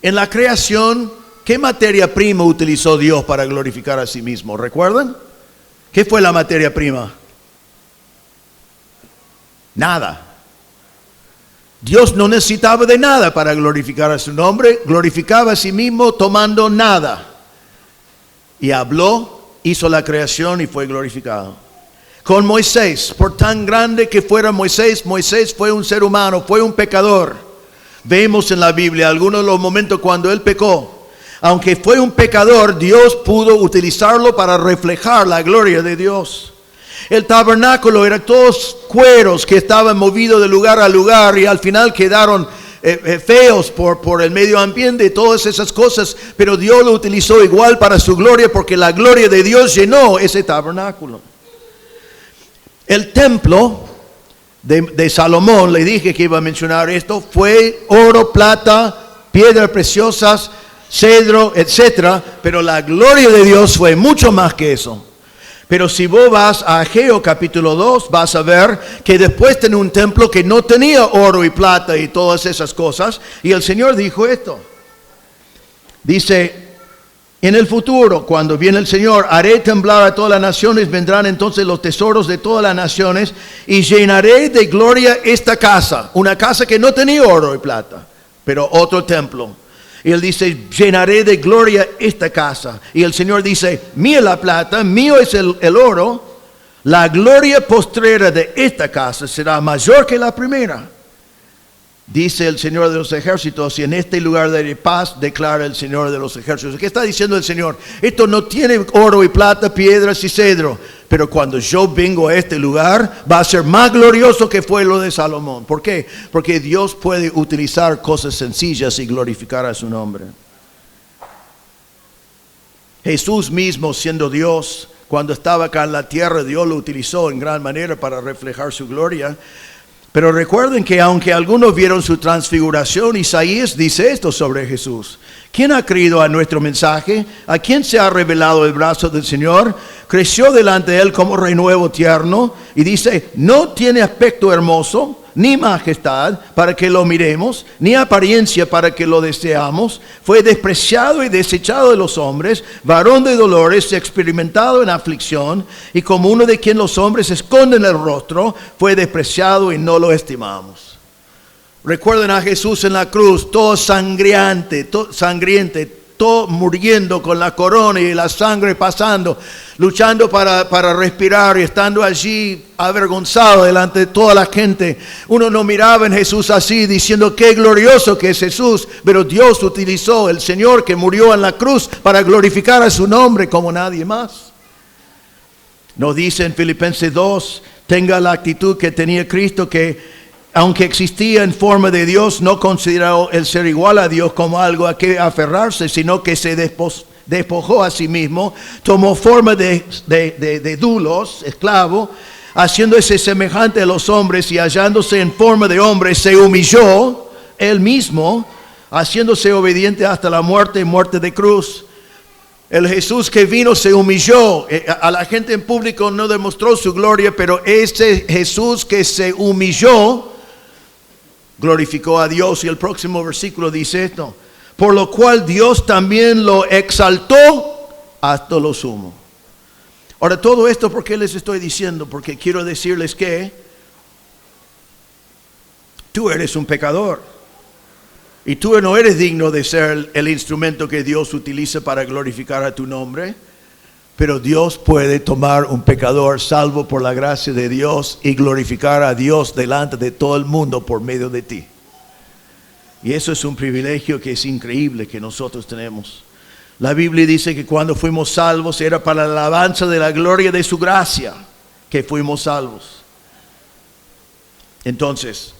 En la creación, ¿qué materia prima utilizó Dios para glorificar a sí mismo? ¿Recuerdan? ¿Qué fue la materia prima? Nada. Dios no necesitaba de nada para glorificar a su nombre, glorificaba a sí mismo tomando nada. Y habló, hizo la creación y fue glorificado. Con Moisés, por tan grande que fuera Moisés, Moisés fue un ser humano, fue un pecador. Vemos en la Biblia algunos de los momentos cuando él pecó. Aunque fue un pecador, Dios pudo utilizarlo para reflejar la gloria de Dios. El tabernáculo era todos cueros que estaban movidos de lugar a lugar y al final quedaron feos por el medio ambiente y todas esas cosas, pero Dios lo utilizó igual para su gloria porque la gloria de Dios llenó ese tabernáculo. El templo de Salomón, le dije que iba a mencionar esto, fue oro, plata, piedras preciosas, cedro, etcétera, pero la gloria de Dios fue mucho más que eso. Pero si vos vas a Ageo capítulo 2, vas a ver que después tenía un templo que no tenía oro y plata y todas esas cosas. Y el Señor dijo esto. Dice, en el futuro, cuando viene el Señor, haré temblar a todas las naciones, vendrán entonces los tesoros de todas las naciones y llenaré de gloria esta casa. Una casa que no tenía oro y plata, pero otro templo. Y él dice, llenaré de gloria esta casa. Y el Señor dice, mía la plata, mío es el oro. La gloria postrera de esta casa será mayor que la primera. Dice el Señor de los ejércitos, y en este lugar de paz declara el Señor de los ejércitos. ¿Qué está diciendo el Señor? Esto no tiene oro y plata, piedras y cedro. Pero cuando yo vengo a este lugar, va a ser más glorioso que fue lo de Salomón. ¿Por qué? Porque Dios puede utilizar cosas sencillas y glorificar a su nombre. Jesús mismo, siendo Dios, cuando estaba acá en la tierra, Dios lo utilizó en gran manera para reflejar su gloria. Pero recuerden que aunque algunos vieron su transfiguración, Isaías dice esto sobre Jesús. ¿Quién ha creído a nuestro mensaje? ¿A quién se ha revelado el brazo del Señor? Creció delante de él como renuevo tierno. Y dice, no tiene aspecto hermoso, ni majestad para que lo miremos, ni apariencia para que lo deseamos. Fue despreciado y desechado de los hombres, varón de dolores, experimentado en aflicción, y como uno de quien los hombres esconden el rostro, fue despreciado y no lo estimamos. Recuerden a Jesús en la cruz, todo sangriente, todo muriendo con la corona y la sangre pasando, luchando para respirar y estando allí avergonzado delante de toda la gente. Uno no miraba en Jesús así diciendo qué glorioso que es Jesús, pero Dios utilizó el Señor que murió en la cruz para glorificar a su nombre como nadie más. Nos dice en Filipenses 2, tenga la actitud que tenía Cristo, que aunque existía en forma de Dios, no consideró el ser igual a Dios como algo a que aferrarse, sino que se despojó a sí mismo, tomó forma de dulos, esclavo, haciéndose semejante a los hombres y hallándose en forma de hombre, se humilló él mismo, haciéndose obediente hasta la muerte y muerte de cruz. El Jesús que vino se humilló. A la gente en público no demostró su gloria, pero ese Jesús que se humilló glorificó a Dios. Y el próximo versículo dice esto: por lo cual Dios también lo exaltó hasta lo sumo. Ahora, todo esto, ¿por qué les estoy diciendo? Porque quiero decirles que tú eres un pecador y tú no eres digno de ser el instrumento que Dios utiliza para glorificar a tu nombre. Pero Dios puede tomar un pecador salvo por la gracia de Dios y glorificar a Dios delante de todo el mundo por medio de ti. Y eso es un privilegio que es increíble que nosotros tenemos. La Biblia dice que cuando fuimos salvos era para la alabanza de la gloria de su gracia que fuimos salvos. Entonces,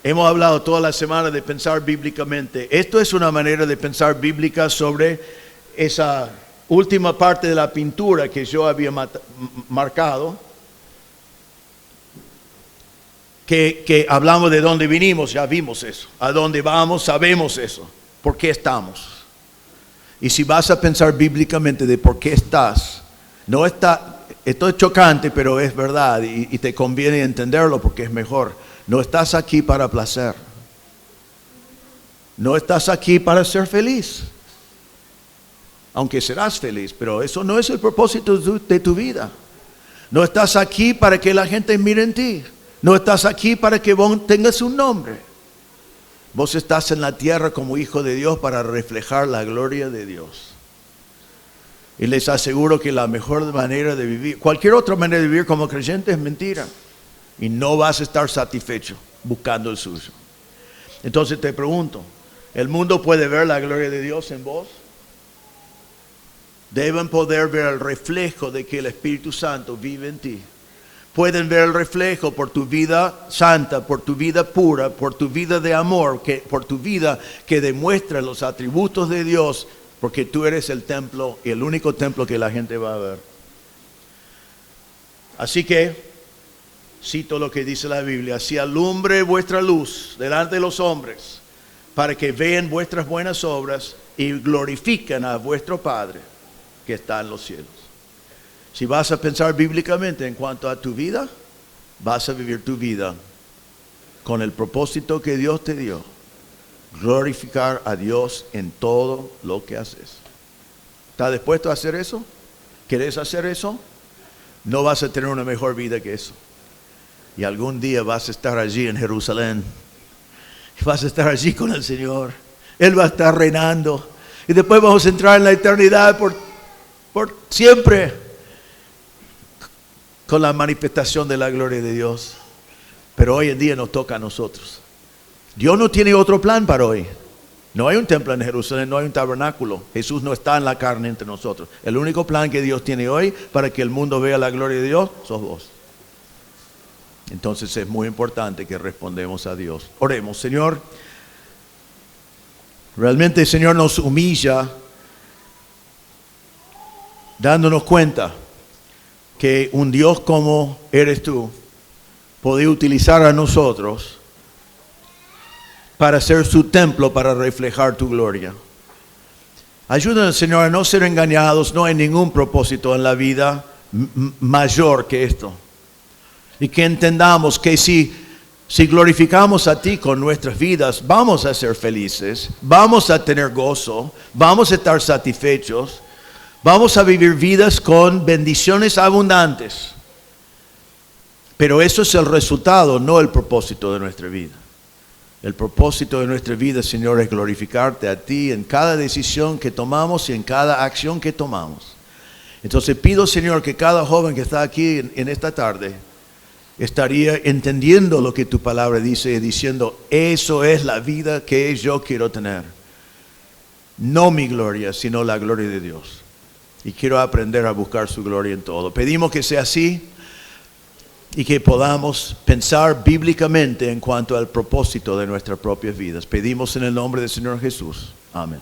hemos hablado toda la semana de pensar bíblicamente. Esto es una manera de pensar bíblica sobre esa última parte de la pintura que yo había marcado, que hablamos de dónde vinimos, ya vimos eso. A dónde vamos, sabemos eso. ¿Por qué estamos? Y si vas a pensar bíblicamente de por qué estás, esto es chocante, pero es verdad y te conviene entenderlo porque es mejor. No estás aquí para placer. No estás aquí para ser feliz. Aunque serás feliz, pero eso no es el propósito de tu vida. No estás aquí para que la gente mire en ti. No estás aquí para que vos tengas un nombre. Vos estás en la tierra como hijo de Dios para reflejar la gloria de Dios. Y les aseguro que la mejor manera de vivir, cualquier otra manera de vivir como creyente es mentira. Y no vas a estar satisfecho buscando el suyo. Entonces te pregunto, ¿el mundo puede ver la gloria de Dios en vos? deben poder ver el reflejo de que el Espíritu Santo vive en ti. Pueden ver el reflejo por tu vida santa, por tu vida pura, por tu vida de amor, por tu vida que demuestra los atributos de Dios, porque tú eres el templo y el único templo que la gente va a ver. Así que, cito lo que dice la Biblia: así alumbre vuestra luz delante de los hombres, para que vean vuestras buenas obras y glorifiquen a vuestro Padre que está en los cielos. Si vas a pensar bíblicamente en cuanto a tu vida, vas a vivir tu vida con el propósito que Dios te dio: glorificar a Dios en todo lo que haces. ¿Estás dispuesto a hacer eso? ¿Quieres hacer eso? No vas a tener una mejor vida que eso. Y algún día vas a estar allí en Jerusalén. Vas a estar allí con el Señor. Él va a estar reinando. Y después vamos a entrar en la eternidad por siempre, con la manifestación de la gloria de Dios. Pero hoy en día nos toca a nosotros. Dios no tiene otro plan para hoy. No hay un templo en Jerusalén, no hay un tabernáculo. Jesús no está en la carne entre nosotros. El único plan que Dios tiene hoy para que el mundo vea la gloria de Dios sos vos. Entonces es muy importante que respondemos a Dios. Oremos. Señor, realmente el Señor nos humilla, dándonos cuenta que un Dios como eres tú podía utilizar a nosotros para ser su templo, para reflejar tu gloria. Ayúdanos, Señor, a no ser engañados. No hay ningún propósito en la vida mayor que esto. Y que entendamos que si glorificamos a ti con nuestras vidas, vamos a ser felices, vamos a tener gozo, vamos a estar satisfechos, vamos a vivir vidas con bendiciones abundantes. Pero eso es el resultado, no el propósito de nuestra vida. El propósito de nuestra vida, Señor, es glorificarte a ti en cada decisión que tomamos y en cada acción que tomamos. Entonces pido, Señor, que cada joven que está aquí en esta tarde estaría entendiendo lo que tu palabra dice y diciendo: eso es la vida que yo quiero tener. No mi gloria, sino la gloria de Dios. Y quiero aprender a buscar su gloria en todo. Pedimos que sea así y que podamos pensar bíblicamente en cuanto al propósito de nuestras propias vidas. Pedimos en el nombre del Señor Jesús. Amén.